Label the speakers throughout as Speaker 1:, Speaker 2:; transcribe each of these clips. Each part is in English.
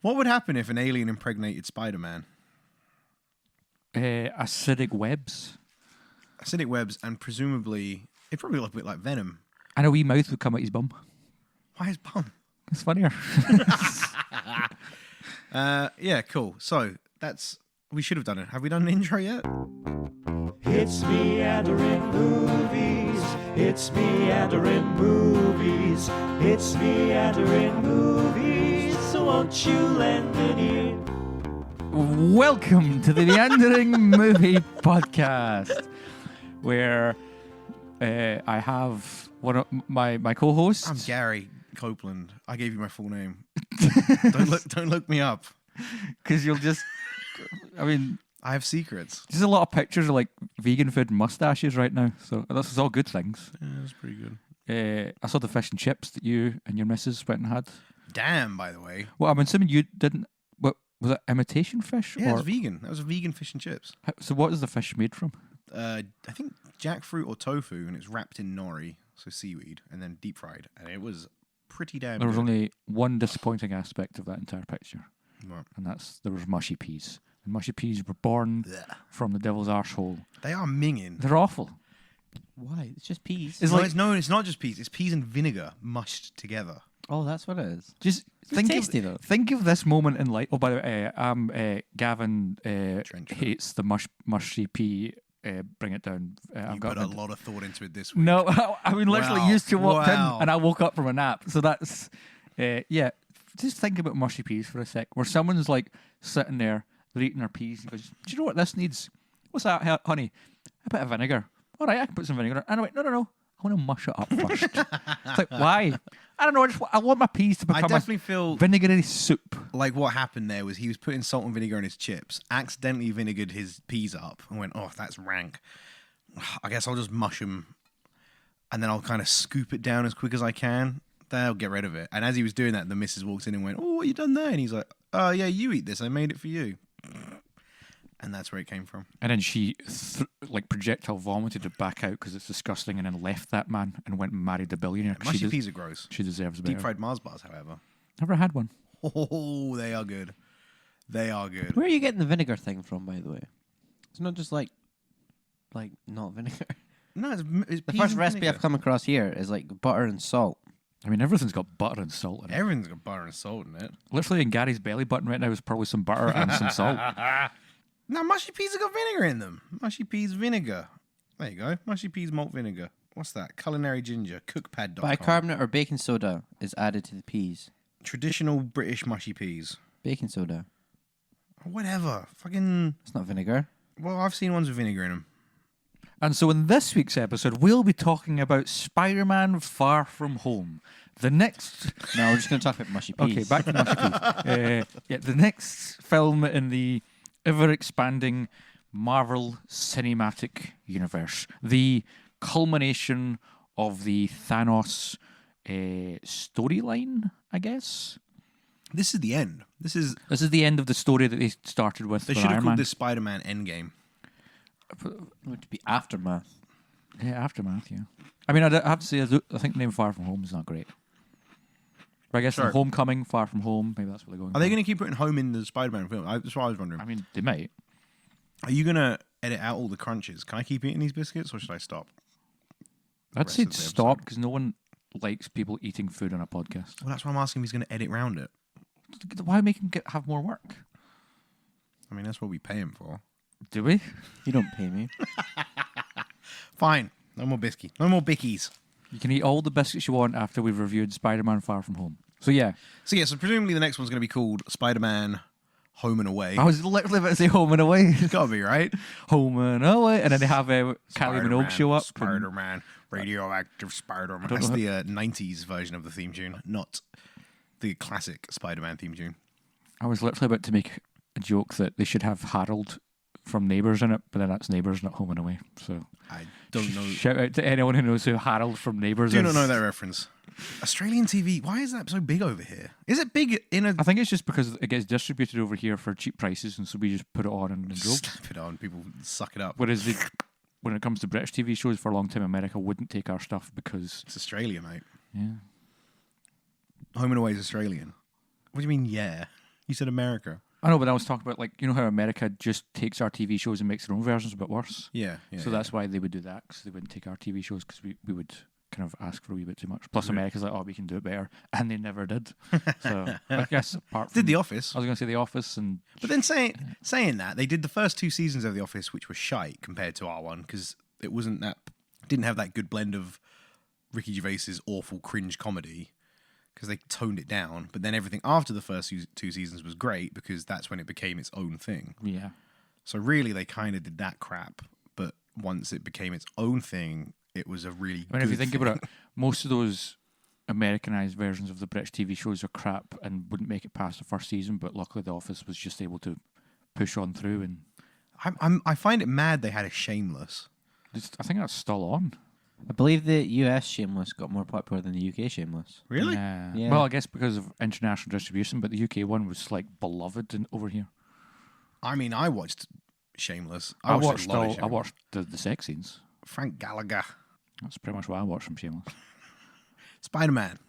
Speaker 1: What would happen if an alien impregnated Spider-Man?
Speaker 2: Acidic webs.
Speaker 1: Acidic webs, and presumably it'd probably look a bit like Venom.
Speaker 2: And a wee mouth would come out his bum.
Speaker 1: Why his bum?
Speaker 2: It's funnier.
Speaker 1: Yeah, cool. So we should have done it. Have we done an intro yet?
Speaker 3: It's Meandering Movies. It's Meandering Movies. It's Meandering Movies. So won't you lend an ear?
Speaker 2: Welcome to the Meandering Movie Podcast, where I have one of my co-hosts.
Speaker 1: I'm Gary Copeland. I gave you my full name. Don't look me up.
Speaker 2: Because you'll just, I
Speaker 1: have secrets.
Speaker 2: There's a lot of pictures of like vegan food and mustaches right now, so this is all good things.
Speaker 1: Yeah, that's pretty good.
Speaker 2: I saw the fish and chips that you and your missus went and had.
Speaker 1: Damn, by the way.
Speaker 2: Well, I'm assuming you didn't. What was it? Imitation fish?
Speaker 1: Yeah,
Speaker 2: or?
Speaker 1: it's vegan. That was a vegan fish and chips.
Speaker 2: So what is the fish made from?
Speaker 1: I think jackfruit or tofu, and it's wrapped in nori, so seaweed, and then deep fried, and it was pretty damn.
Speaker 2: There was
Speaker 1: good.
Speaker 2: only one disappointing aspect of that entire picture,
Speaker 1: What?
Speaker 2: and there was mushy peas. And mushy peas were born from the devil's arsehole.
Speaker 1: They are minging.
Speaker 2: They're awful.
Speaker 4: Why? It's just peas.
Speaker 2: It's
Speaker 1: It's not just peas. It's peas and vinegar mushed together.
Speaker 4: Oh, that's what it is.
Speaker 2: Just
Speaker 4: It's tasty though.
Speaker 2: Think of this moment in life. Oh, by the way, Gavin
Speaker 1: Trenchman.
Speaker 2: hates the mushy pea. Bring it down.
Speaker 1: You put a lot of thought into it this week.
Speaker 2: No, I mean literally
Speaker 1: Wow.
Speaker 2: used to walk in
Speaker 1: Wow.
Speaker 2: and I woke up from a nap. So that's yeah. Just think about mushy peas for a sec. Where someone's like sitting there, they're eating their peas, and goes, "Do you know what this needs? What's that, honey? A bit of vinegar. All right, I can put some vinegar." And I went, no. I want to mush it up first. It's like, why? I don't know. I want my peas to
Speaker 1: I
Speaker 2: become
Speaker 1: definitely
Speaker 2: a
Speaker 1: feel
Speaker 2: vinegary soup.
Speaker 1: like what happened there was he was putting salt and vinegar in his chips, accidentally vinegared his peas up, and went, "Oh, that's rank. I guess I'll just mush them, and then I'll kind of scoop it down as quick as I can. Then I'll get rid of it." And as he was doing that, the missus walked in and went, "Oh, what you done there?" And he's like, "Oh, yeah, you eat this. I made it for you." And that's where it came from.
Speaker 2: And then she projectile vomited it back out because it's disgusting, and then left that man and went and married the billionaire. 'Cause
Speaker 1: Mushy peas are gross.
Speaker 2: She deserves better.
Speaker 1: Deep fried Mars bars, however.
Speaker 2: Never had one.
Speaker 1: Oh, they are good. They are good.
Speaker 4: Where are you getting the vinegar thing from, by the way? It's not just like not vinegar.
Speaker 1: No, it's
Speaker 4: The
Speaker 1: peas
Speaker 4: first
Speaker 1: and
Speaker 4: recipe
Speaker 1: vinegar.
Speaker 4: I've come across here is like butter and salt.
Speaker 2: I mean, everything's got butter and salt in it.
Speaker 1: Everything's got butter and salt in it.
Speaker 2: Literally in Gary's belly button right now is probably some butter and some salt.
Speaker 1: No, mushy peas have got vinegar in them. Mushy peas vinegar. There you go. Mushy peas malt vinegar. What's that? Culinary ginger. Cookpad.com.
Speaker 4: Bicarbonate or baking soda is added to the peas.
Speaker 1: Traditional British mushy peas.
Speaker 4: Baking soda.
Speaker 1: Whatever. Fucking.
Speaker 4: It's not vinegar.
Speaker 1: Well, I've seen ones with vinegar in them.
Speaker 2: And so in this week's episode, we'll be talking about Spider-Man Far From Home. The next...
Speaker 4: No, we're just going to talk about mushy peas.
Speaker 2: Okay, back to mushy peas. The next film in the ever-expanding Marvel Cinematic Universe. The culmination of the Thanos storyline, I guess.
Speaker 1: This is the end. This is.
Speaker 2: This is the end of the story that they started with.
Speaker 1: They
Speaker 2: with
Speaker 1: should have
Speaker 2: Iron
Speaker 1: called
Speaker 2: Man.
Speaker 1: this Spider-Man Endgame.
Speaker 4: It would be aftermath.
Speaker 2: Yeah, Aftermath, yeah. I mean, I have to say, I think the name Far From Home is not great. But I guess
Speaker 1: Sure.
Speaker 2: Homecoming, Far From Home, maybe that's what they're going
Speaker 1: Are they
Speaker 2: for.
Speaker 1: going to keep putting home in the Spider-Man film? That's what I was wondering.
Speaker 2: I mean, they might.
Speaker 1: Are you going to edit out all the crunches? Can I keep eating these biscuits, or should I stop?
Speaker 2: I'd
Speaker 1: rest
Speaker 2: say
Speaker 1: of the
Speaker 2: stop,
Speaker 1: episode.
Speaker 2: because no one likes people eating food on a podcast.
Speaker 1: Well, that's why I'm asking if he's going to edit round it.
Speaker 2: Why make him have more work?
Speaker 1: I mean, that's what we pay him for.
Speaker 2: Do we?
Speaker 4: You don't pay me.
Speaker 1: Fine. No more biscuits. No more bickies.
Speaker 2: You can eat all the biscuits you want after we've reviewed Spider-Man Far From Home. So yeah,
Speaker 1: So presumably the next one's going to be called Spider-Man Home and Away.
Speaker 2: I was literally about to say Home and Away.
Speaker 1: It's got to be, right?
Speaker 2: Home and Away. And then they have Kylie Minogue show up. and-
Speaker 1: Spider-Man. Radioactive Spider-Man.
Speaker 2: Don't
Speaker 1: That's
Speaker 2: know.
Speaker 1: the 90s version of the theme tune, not the classic Spider-Man theme tune.
Speaker 2: I was literally about to make a joke that they should have Harold from Neighbours in it, but then that's Neighbours, not Home and Away. So
Speaker 1: I don't know.
Speaker 2: shout out to anyone who knows who Harold from Neighbours
Speaker 1: Do
Speaker 2: is.
Speaker 1: not know that reference. Australian TV, why is that so big over here? Is it big in a...
Speaker 2: I think it's just because it gets distributed over here for cheap prices, and so we just put it on and drove.
Speaker 1: Slap it on, people suck it up.
Speaker 2: Whereas when it comes to British TV shows, for a long time, America wouldn't take our stuff because
Speaker 1: It's Australia, mate.
Speaker 2: yeah,
Speaker 1: Home and Away is Australian. What do you mean, yeah? You said America.
Speaker 2: I know, but I was talking about, like, you know how America just takes our TV shows and makes their own versions a bit worse?
Speaker 1: Yeah.
Speaker 2: So that's why they would do that, because they wouldn't take our TV shows, because we would kind of ask for a wee bit too much. Plus, America's like, oh, we can do it better. And they never did. So I guess apart from...
Speaker 1: Did The Office.
Speaker 2: I was going to say The Office.
Speaker 1: But then saying that, they did the first 2 seasons of The Office, which were shite compared to our one, because it wasn't that... Didn't have that good blend of Ricky Gervais's awful cringe comedy, because they toned it down. But then everything after the first 2 seasons was great, because that's when it became its own thing.
Speaker 2: Yeah.
Speaker 1: So really, they kind of did that crap. But once it became its own thing, it was a really
Speaker 2: I mean, if you think
Speaker 1: thing.
Speaker 2: about it, most of those Americanized versions of the British TV shows are crap and wouldn't make it past the first season, but luckily The Office was just able to push on through. And
Speaker 1: I find it mad they had a Shameless.
Speaker 2: I think that's still on.
Speaker 4: I believe the US Shameless got more popular than the UK Shameless.
Speaker 1: Really?
Speaker 4: Yeah.
Speaker 2: Well, I guess because of international distribution, but the UK one was like beloved over here.
Speaker 1: I mean, I watched Shameless.
Speaker 2: I
Speaker 1: watched a lot of
Speaker 2: I
Speaker 1: Shameless.
Speaker 2: watched the sex scenes.
Speaker 1: Frank Gallagher.
Speaker 2: That's pretty much what I watched from Shameless.
Speaker 1: Spider-Man.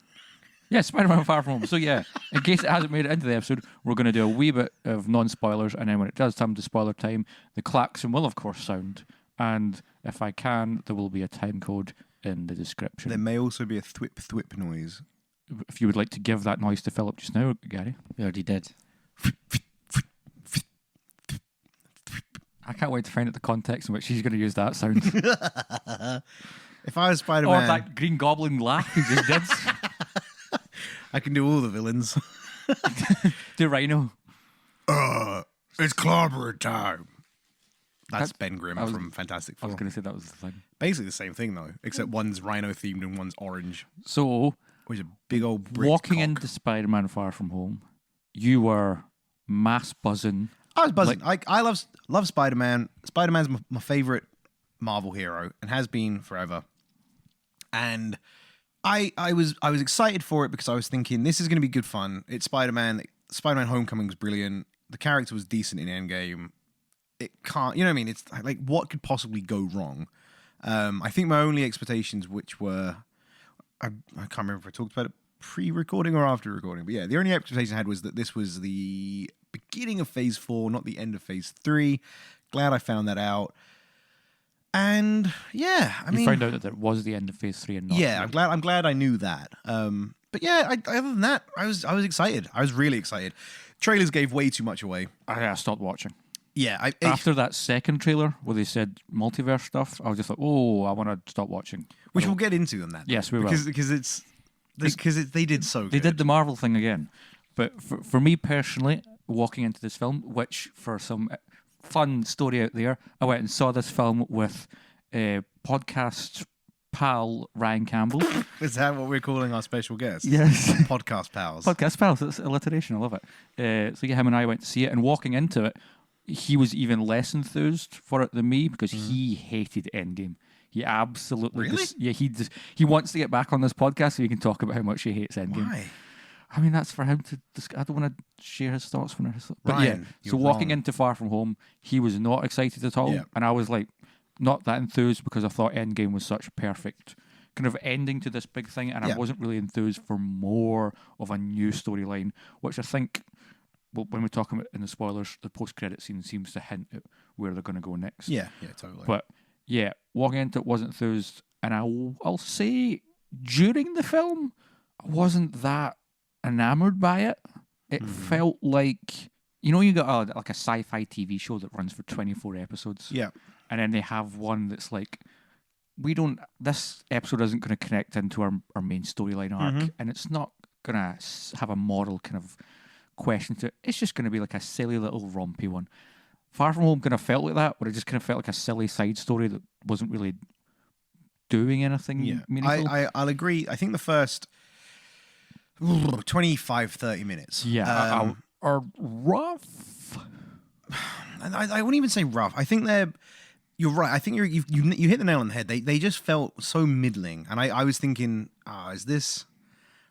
Speaker 2: Yeah, Spider-Man Far From Home. So yeah, in case it hasn't made it into the episode, we're going to do a wee bit of non-spoilers, and then when it does come to spoiler time, the klaxon will of course sound, and if I can, there will be a time code in the description.
Speaker 1: There may also be a thwip noise.
Speaker 2: If you would like to give that noise to Philip just now, Gary.
Speaker 4: We already did.
Speaker 2: I can't wait to find out the context in which he's going to use that sound.
Speaker 1: If I was
Speaker 2: Or
Speaker 1: Spider-Man,
Speaker 2: that Green Goblin laugh he just did.
Speaker 1: I can do all the villains.
Speaker 2: Do Rhino.
Speaker 1: It's clobber time. That's
Speaker 2: That-
Speaker 1: Ben Grimm
Speaker 2: I was-
Speaker 1: from Fantastic
Speaker 2: I
Speaker 1: Four.
Speaker 2: was going to say that was the thing.
Speaker 1: Basically the same thing though, except one's rhino themed and one's orange.
Speaker 2: So,
Speaker 1: Which is a big old Brit
Speaker 2: walking
Speaker 1: cock.
Speaker 2: into Spider-Man Far From Home, you were mass buzzing.
Speaker 1: I was buzzing. I love Spider-Man. Spider-Man's my favorite Marvel hero and has been forever. And I was excited for it because I was thinking this is going to be good fun. It's Spider-Man. Spider-Man Homecoming was brilliant. The character was decent in Endgame. It can't, you know what I mean? It's like, what could possibly go wrong? I think my only expectations, which were, I can't remember if I talked about it pre-recording or after recording, but yeah, the only expectation I had was that this was the beginning of Phase 4, not the end of Phase 3. Glad I found that out. And yeah, I
Speaker 2: You
Speaker 1: mean,
Speaker 2: found out that it was the end of Phase 3 and not.
Speaker 1: yeah, I'm glad I knew that. But yeah, other than that, I was excited. I was really excited. Trailers gave way too much away.
Speaker 2: I stopped watching.
Speaker 1: Yeah,
Speaker 2: After that second trailer where they said multiverse stuff, I was just like, oh, I want to stop watching.
Speaker 1: which we'll get into on that.
Speaker 2: Yes, we will.
Speaker 1: Because they did so good.
Speaker 2: They did the Marvel thing again. But for me personally, walking into this film, which for some fun story out there, I went and saw this film with podcast pal Ryan Campbell.
Speaker 1: Is that what we're calling our special guest?
Speaker 2: Yes.
Speaker 1: Podcast pals.
Speaker 2: Podcast pals. It's alliteration. I love it. So yeah, him and I went to see it, and walking into it, he was even less enthused for it than me because he hated Endgame. He absolutely
Speaker 1: Really?
Speaker 2: he wants to get back on this podcast so he can talk about how much he hates Endgame.
Speaker 1: Why?
Speaker 2: I mean, that's for him to discuss. I don't want to share his thoughts for now. But
Speaker 1: Ryan,
Speaker 2: yeah, so
Speaker 1: you're
Speaker 2: walking
Speaker 1: wrong.
Speaker 2: into Far From Home, he was not excited at all.
Speaker 1: Yeah.
Speaker 2: And I was like, not that enthused because I thought Endgame was such a perfect kind of ending to this big thing. And
Speaker 1: Yeah.
Speaker 2: I wasn't really enthused for more of a new storyline, which I think, well, when we talk about in the spoilers, the post-credit scene seems to hint at where they're going to go next.
Speaker 1: Yeah, totally.
Speaker 2: But yeah, walking into it wasn't enthused. And I'll say during the film, I wasn't that enamored by it. It felt like, you know, you got like a sci-fi TV show that runs for 24 episodes.
Speaker 1: yeah.
Speaker 2: And then they have one that's like, this episode isn't going to connect into our main storyline arc. And it's not going to have a moral kind of question to it. It's just going to be like a silly little rompy one. Far From Home kind of felt like that, where it just kind of felt like a silly side story that wasn't really doing anything meaningful.
Speaker 1: I'll agree. I think the first 25, 30 minutes.
Speaker 2: Yeah, are rough.
Speaker 1: And I wouldn't even say rough. I think you're right. I think you hit the nail on the head. They just felt so middling. And I was thinking, is this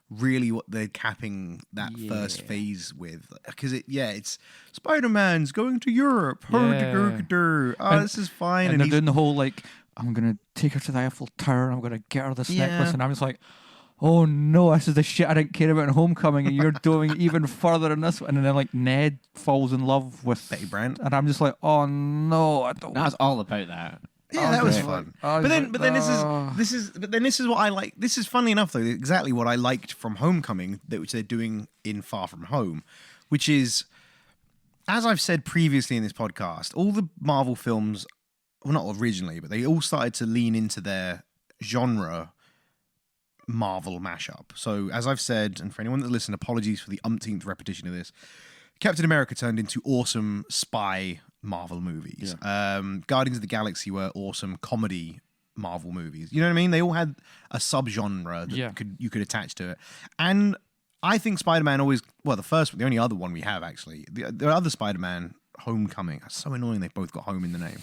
Speaker 1: really what they're capping that first phase with? Because it's Spider-Man's going to Europe. This is fine.
Speaker 2: And they're
Speaker 1: he's
Speaker 2: doing the whole like, I'm gonna take her to the Eiffel Tower. I'm gonna get her this necklace, and I'm just like, oh no, this is the shit I didn't care about in Homecoming, and you're doing it even further in this one. And then like Ned falls in love with
Speaker 1: Betty Brant.
Speaker 2: and I'm just like, oh no, I don't.
Speaker 4: That was all about that.
Speaker 1: Yeah, that was
Speaker 2: great.
Speaker 1: fun.
Speaker 2: I was
Speaker 1: But then,
Speaker 2: like,
Speaker 1: but then
Speaker 2: "Oh."
Speaker 1: this is what I like. This is funnily enough though, exactly what I liked from Homecoming, which they're doing in Far From Home, which is, as I've said previously in this podcast, all the Marvel films, well, not originally, but they all started to lean into their genre Marvel mashup. So, as I've said, and for anyone that listened, apologies for the umpteenth repetition of this, Captain America turned into awesome spy Marvel movies. Guardians of the Galaxy were awesome comedy Marvel movies. You know what I mean? They all had a subgenre that you could attach to it. And I think Spider-Man always, well, the only other one we have actually, the other Spider-Man, Homecoming. It's so annoying they've both got home in the name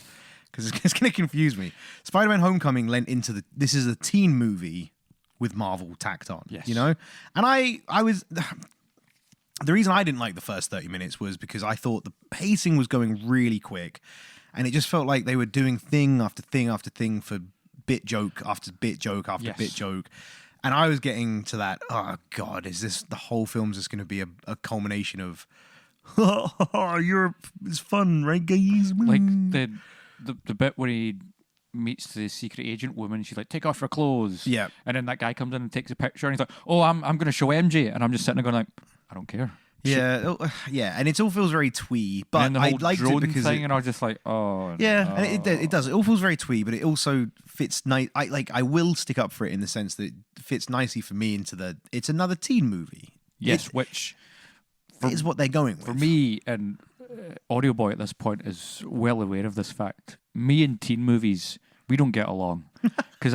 Speaker 1: because it's going to confuse me. Spider-Man Homecoming lent into this is a teen movie with Marvel tacked on.
Speaker 2: Yes.
Speaker 1: You know? And I was... The reason I didn't like the first 30 minutes was because I thought the pacing was going really quick and it just felt like they were doing thing after thing after thing for bit joke after bit joke after bit joke. And I was getting to that, oh God, is this the whole film's just going to be a culmination of, it's fun, right, guys?
Speaker 2: Like the bit where he meets the secret agent woman, she's like, take off your clothes.
Speaker 1: Yeah.
Speaker 2: And then that guy comes in and takes a picture and he's like, oh, I'm going to show MJ. And I'm just sitting there going like, I don't care.
Speaker 1: Yeah, yeah, and it all feels very twee, but
Speaker 2: and then the
Speaker 1: I
Speaker 2: whole
Speaker 1: liked
Speaker 2: drone
Speaker 1: it because
Speaker 2: thing, and I was just like, oh,
Speaker 1: yeah,
Speaker 2: no.
Speaker 1: and it does. It all feels very twee, but it also fits nice. I will stick up for it in the sense that it fits nicely for me into it's another teen movie.
Speaker 2: Yes, which
Speaker 1: is what they're going with.
Speaker 2: For me, and Audio Boy at this point is well aware of this fact. Me and teen movies, we don't get along because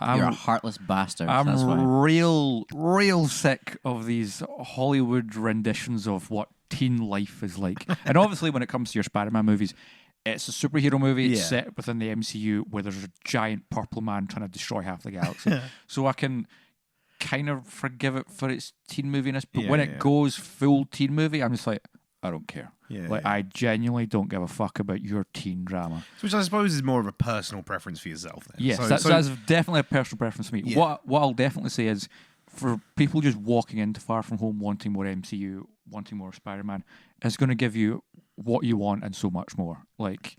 Speaker 4: You're a heartless bastard.
Speaker 2: I'm
Speaker 4: that's why.
Speaker 2: real sick of these Hollywood renditions of what teen life is like. And obviously, when it comes to your Spider-Man movies, it's a superhero movie. It's set within the MCU where there's a giant purple man trying to destroy half the galaxy. So I can kind of forgive it for its teen moviness. But when it goes full teen movie, I'm just like, I don't care. I genuinely don't give a fuck about your teen drama.
Speaker 1: Which I suppose is more of a personal preference for yourself. Then.
Speaker 2: Yes, that's definitely a personal preference for me.
Speaker 1: Yeah.
Speaker 2: What I'll definitely say is, for people just walking into Far From Home wanting more MCU, wanting more Spider-Man, it's going to give you what you want and so much more. Like,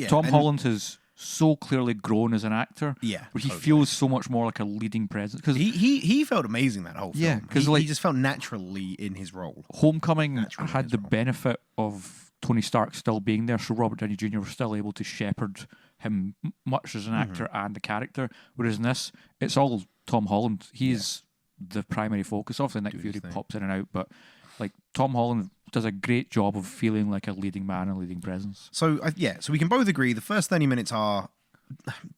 Speaker 2: Tom Holland has so clearly grown as an actor.
Speaker 1: Yeah,
Speaker 2: where he feels so much more like a leading presence. Because
Speaker 1: he felt amazing that whole film.
Speaker 2: Yeah, because
Speaker 1: he just felt naturally in his role.
Speaker 2: Homecoming had the benefit of Tony Stark still being there, so Robert Downey Jr. was still able to shepherd him much as an actor and the character. Whereas in this, it's all Tom Holland. He's the primary focus. Obviously, Nick Fury pops in and out, but like Tom Holland does a great job of feeling like a leading man, a leading presence.
Speaker 1: So so we can both agree the first 30 minutes are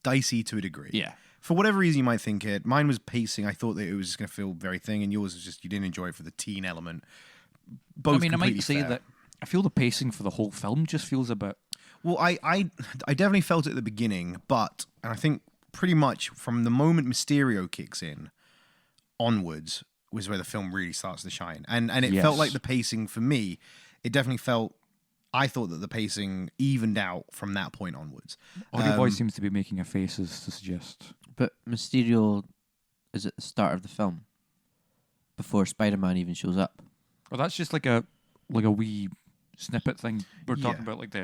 Speaker 1: dicey to a degree.
Speaker 2: Yeah.
Speaker 1: For whatever reason you might think it. Mine was pacing. I thought that it was just going to feel very thing, and yours was just you didn't enjoy it for the teen element. Both
Speaker 2: I mean, I might
Speaker 1: completely
Speaker 2: say
Speaker 1: fair.
Speaker 2: that I feel the pacing for the whole film just feels a bit...
Speaker 1: Well, I definitely felt it at the beginning, but and I think pretty much from the moment Mysterio kicks in onwards was where the film really starts to shine. And it felt like the pacing for me, it definitely felt, I thought that the pacing evened out from that point onwards.
Speaker 2: Audio Boy seems to be making a face as to suggest.
Speaker 4: But Mysterio is at the start of the film, before Spider-Man even shows up.
Speaker 2: Well, that's just like a wee snippet thing. We're talking about like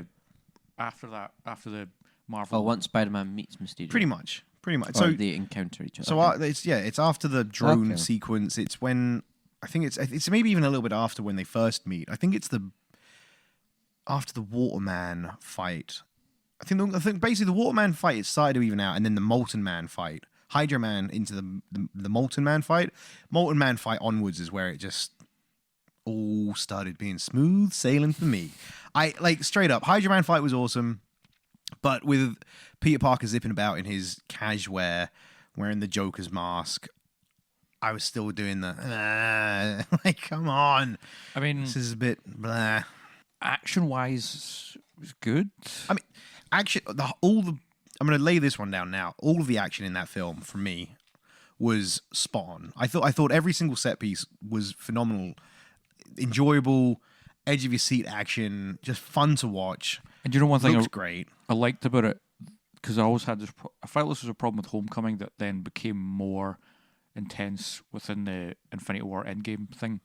Speaker 2: after the Marvel.
Speaker 4: Oh, once Spider-Man meets Mysterio.
Speaker 1: Pretty much.
Speaker 4: Or
Speaker 1: So
Speaker 4: they encounter each other.
Speaker 1: So it's after the drone sequence. It's when I think it's maybe even a little bit after when they first meet. I think it's after the Waterman fight. I think basically the Waterman fight it started to even out, and then the Molten Man fight, Hydra Man into the Molten Man fight. Molten Man fight onwards is where it just all started being smooth sailing for me. I like straight up Hydra Man fight was awesome. But with Peter Parker zipping about in his cash wear, wearing the Joker's mask, I was still doing the like, come on.
Speaker 2: I mean,
Speaker 1: this is a bit blah.
Speaker 2: Action-wise, it was good.
Speaker 1: I mean, action. I'm going to lay this one down now. All of the action in that film, for me, was spot on. I thought every single set piece was phenomenal, enjoyable, edge of your seat action, just fun to watch.
Speaker 2: And you know one thing
Speaker 1: Looks great.
Speaker 2: I liked about it, because I always had this... I felt this was a problem with Homecoming that then became more intense within the Infinity War Endgame thing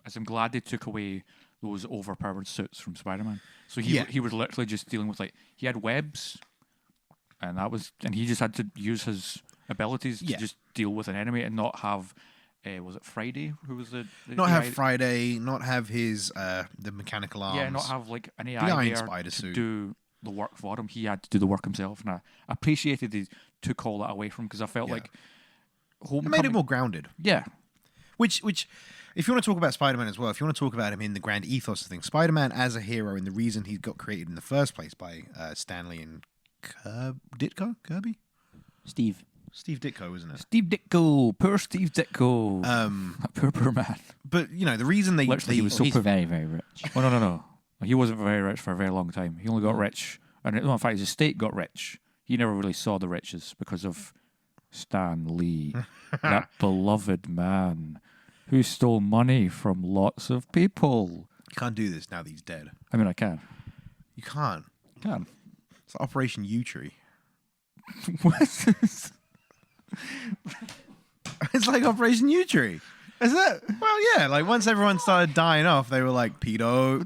Speaker 2: is I'm glad they took away those overpowered suits from Spider-Man. So he was literally just dealing with he had webs, and he just had to use his abilities to just deal with an enemy and not have. Was it Friday? Who was the
Speaker 1: not have Friday? Not have his the mechanical arms.
Speaker 2: Yeah, not have an AI
Speaker 1: Iron
Speaker 2: there
Speaker 1: Spider
Speaker 2: to
Speaker 1: suit.
Speaker 2: do the work for him. He had to do the work himself, and I appreciated they took all that away from him because I felt like
Speaker 1: it made it more grounded.
Speaker 2: Yeah,
Speaker 1: which if you want to talk about Spider-Man as well, if you want to talk about him in the grand ethos of things, Spider-Man as a hero and the reason he got created in the first place by Stanley and Kirby? Steve Ditko, isn't it?
Speaker 2: Steve Ditko, poor Steve Ditko. Poor man.
Speaker 1: But the reason he
Speaker 4: was he's very, very rich.
Speaker 2: Oh no. He wasn't very rich for a very long time. He only got rich, and in fact, his estate got rich. He never really saw the riches because of Stan Lee, that beloved man who stole money from lots of people.
Speaker 1: You can't do this now that he's dead.
Speaker 2: I mean, I can.
Speaker 1: You can't.
Speaker 2: Can.
Speaker 1: It's like Operation U-Tree.
Speaker 2: What is this?
Speaker 1: It's like Operation U-Tree.
Speaker 2: Is it?
Speaker 1: Well, yeah. Once everyone started dying off, they were like, pedo.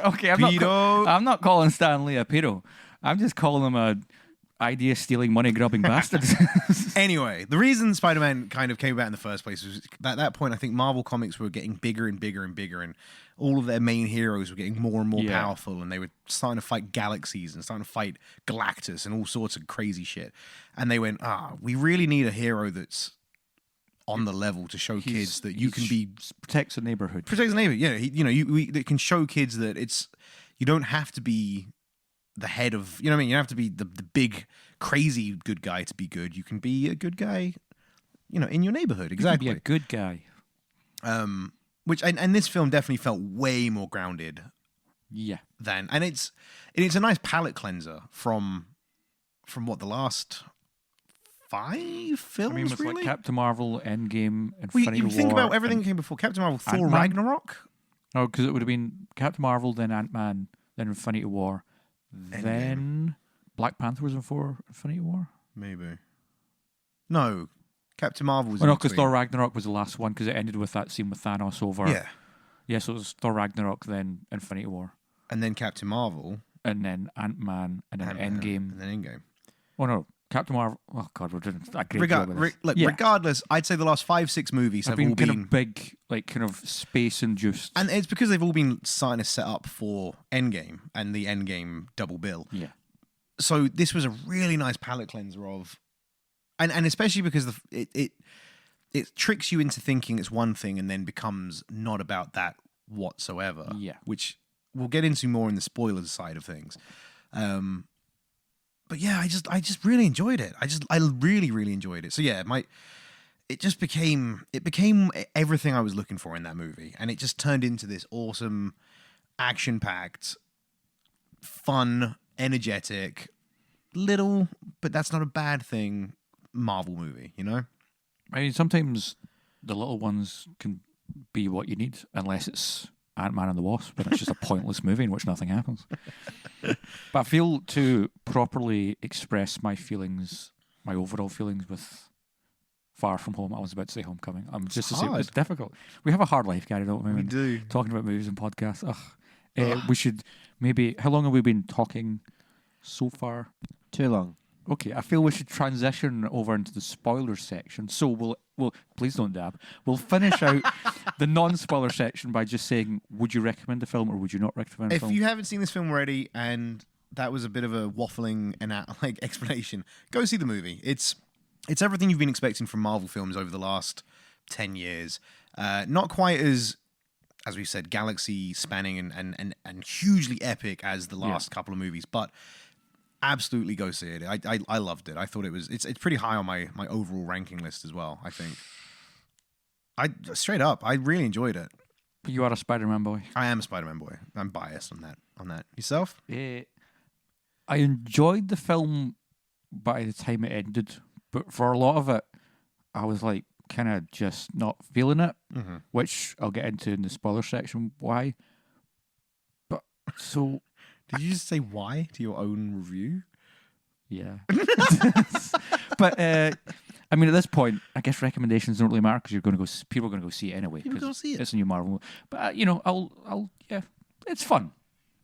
Speaker 2: Okay, I'm not calling Stan Lee a pedo. I'm just calling him a idea-stealing, money-grubbing bastard.
Speaker 1: Anyway, the reason Spider-Man kind of came about in the first place was at that point, I think Marvel Comics were getting bigger and bigger and bigger, and all of their main heroes were getting more and more powerful, and they were starting to fight galaxies and starting to fight Galactus and all sorts of crazy shit. And they went, we really need a hero that's on the level to show kids that you can be...
Speaker 2: Protects the neighborhood.
Speaker 1: Protects the neighborhood, yeah. That can show kids that you don't have to be the head of, you know what I mean? You don't have to be the big, crazy good guy to be good. You can be a good guy, in your neighborhood. Exactly.
Speaker 2: You can be a good guy.
Speaker 1: Which and this film definitely felt way more grounded.
Speaker 2: Yeah.
Speaker 1: And it's a nice palate cleanser from what the last 5 films.
Speaker 2: I mean, with
Speaker 1: really?
Speaker 2: Captain Marvel, Endgame, Infinity War.
Speaker 1: You think about everything that came before Captain Marvel, Thor,
Speaker 2: Ant-Man.
Speaker 1: Ragnarok.
Speaker 2: No, because it would have been Captain Marvel, then Ant-Man, then Infinity War, then Black Panther was before Infinity War.
Speaker 1: Maybe. No. Captain Marvel was.
Speaker 2: No, because Thor Ragnarok was the last one because it ended with that scene with Thanos over.
Speaker 1: Yeah.
Speaker 2: Yeah, so it was Thor Ragnarok, then Infinity War,
Speaker 1: and then Captain Marvel,
Speaker 2: and then Ant-Man, and then Endgame,
Speaker 1: and then Endgame.
Speaker 2: Oh no, Captain Marvel. Oh god, we're doing a great job of this.
Speaker 1: Regardless, I'd say the last 5-6 movies have all been
Speaker 2: kind of big, kind of space induced,
Speaker 1: and it's because they've all been starting to set up for Endgame and the Endgame double bill.
Speaker 2: Yeah.
Speaker 1: So this was a really nice palate cleanser of. And especially because it tricks you into thinking it's one thing and then becomes not about that whatsoever.
Speaker 2: Yeah. Which
Speaker 1: we'll get into more in the spoilers side of things. But yeah, I just really enjoyed it. I really, really enjoyed it. So yeah, it became everything I was looking for in that movie. And it just turned into this awesome, action-packed, fun, energetic, little, but that's not a bad thing, Marvel movie, I
Speaker 2: mean, sometimes the little ones can be what you need, unless it's Ant-Man and the Wasp, but it's just a pointless movie in which nothing happens. But I feel to properly express my feelings, my overall feelings with Far From Home, I was about to say Homecoming. It's difficult. We have a hard life, Gary, don't we?
Speaker 1: We do.
Speaker 2: Talking about movies and podcasts. We should maybe... How long have we been talking so far?
Speaker 4: Too long.
Speaker 2: Okay, I feel we should transition over into the spoiler section. So we'll please don't dab. We'll finish out the non-spoiler section by just saying, would you recommend the film or would you not recommend the film?
Speaker 1: If you haven't seen this film already and that was a bit of a waffling and explanation, go see the movie. It's everything you've been expecting from Marvel films over the last 10 years. Not quite as we said, galaxy spanning and hugely epic as the last couple of movies, but absolutely go see it. I loved it. I thought it's pretty high on my overall ranking list as well, I think. I really enjoyed it.
Speaker 2: You are a Spider-Man boy.
Speaker 1: I am a Spider-Man boy. I'm biased on that. Yourself?
Speaker 2: I enjoyed the film by the time it ended, but for a lot of it, I was like kind of just not feeling it, which I'll get into in the spoiler section why. But so...
Speaker 1: Did you just say why to your own review?
Speaker 2: Yeah. But I mean, at this point, I guess recommendations don't really matter because you're going to go. People are going to go see it anyway.
Speaker 1: People
Speaker 2: 'cause
Speaker 1: go see it.
Speaker 2: It's a new Marvel movie. But yeah, it's fun.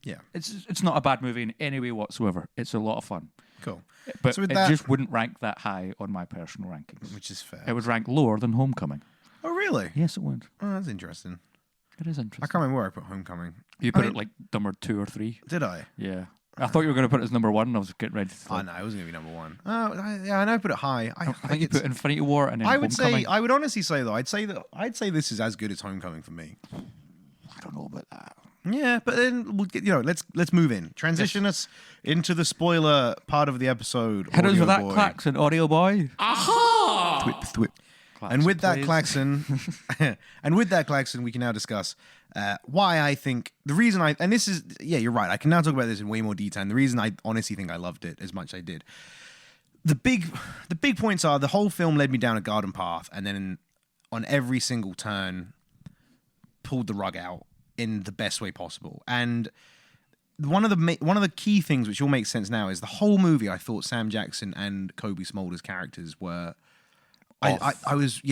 Speaker 1: Yeah,
Speaker 2: It's not a bad movie in any way whatsoever. It's a lot of fun.
Speaker 1: cool.
Speaker 2: But
Speaker 1: So with
Speaker 2: it
Speaker 1: that-
Speaker 2: just wouldn't rank that high on my personal rankings.
Speaker 1: Which is fair.
Speaker 2: It would rank lower than Homecoming.
Speaker 1: Oh, really?
Speaker 2: Yes, it would.
Speaker 1: Oh, that's interesting.
Speaker 2: It is
Speaker 1: I
Speaker 2: interesting.
Speaker 1: can't remember where I put Homecoming.
Speaker 2: You put it like number 2 or 3.
Speaker 1: Did I?
Speaker 2: Yeah. I thought you were going to put it as number 1. And I was getting ready to.
Speaker 1: Oh, no, it wasn't going to be number 1. Yeah, I know I put it high.
Speaker 2: I think you
Speaker 1: it's-
Speaker 2: put Infinity War and then
Speaker 1: I would
Speaker 2: Homecoming.
Speaker 1: say, I would honestly say though, I'd say this is as good as Homecoming for me.
Speaker 2: I don't know about that.
Speaker 1: Yeah, but then we'll get, let's move in. Transition us into the spoiler part of the episode.
Speaker 2: Hit us
Speaker 1: audio
Speaker 2: with that
Speaker 1: boy.
Speaker 2: klaxon, audio boy.
Speaker 1: Thwip, thwip. And with that
Speaker 2: please.
Speaker 1: klaxon, we can now discuss why I think the reason and this is, yeah, you're right. I can now talk about this in way more detail. And the reason I honestly think I loved it as much as I did. The big points are the whole film led me down a garden path, and then on every single turn, pulled the rug out in the best way possible. And one of the key things which all makes sense now is the whole movie. I thought Sam Jackson and Kobe Smolder's characters were. I was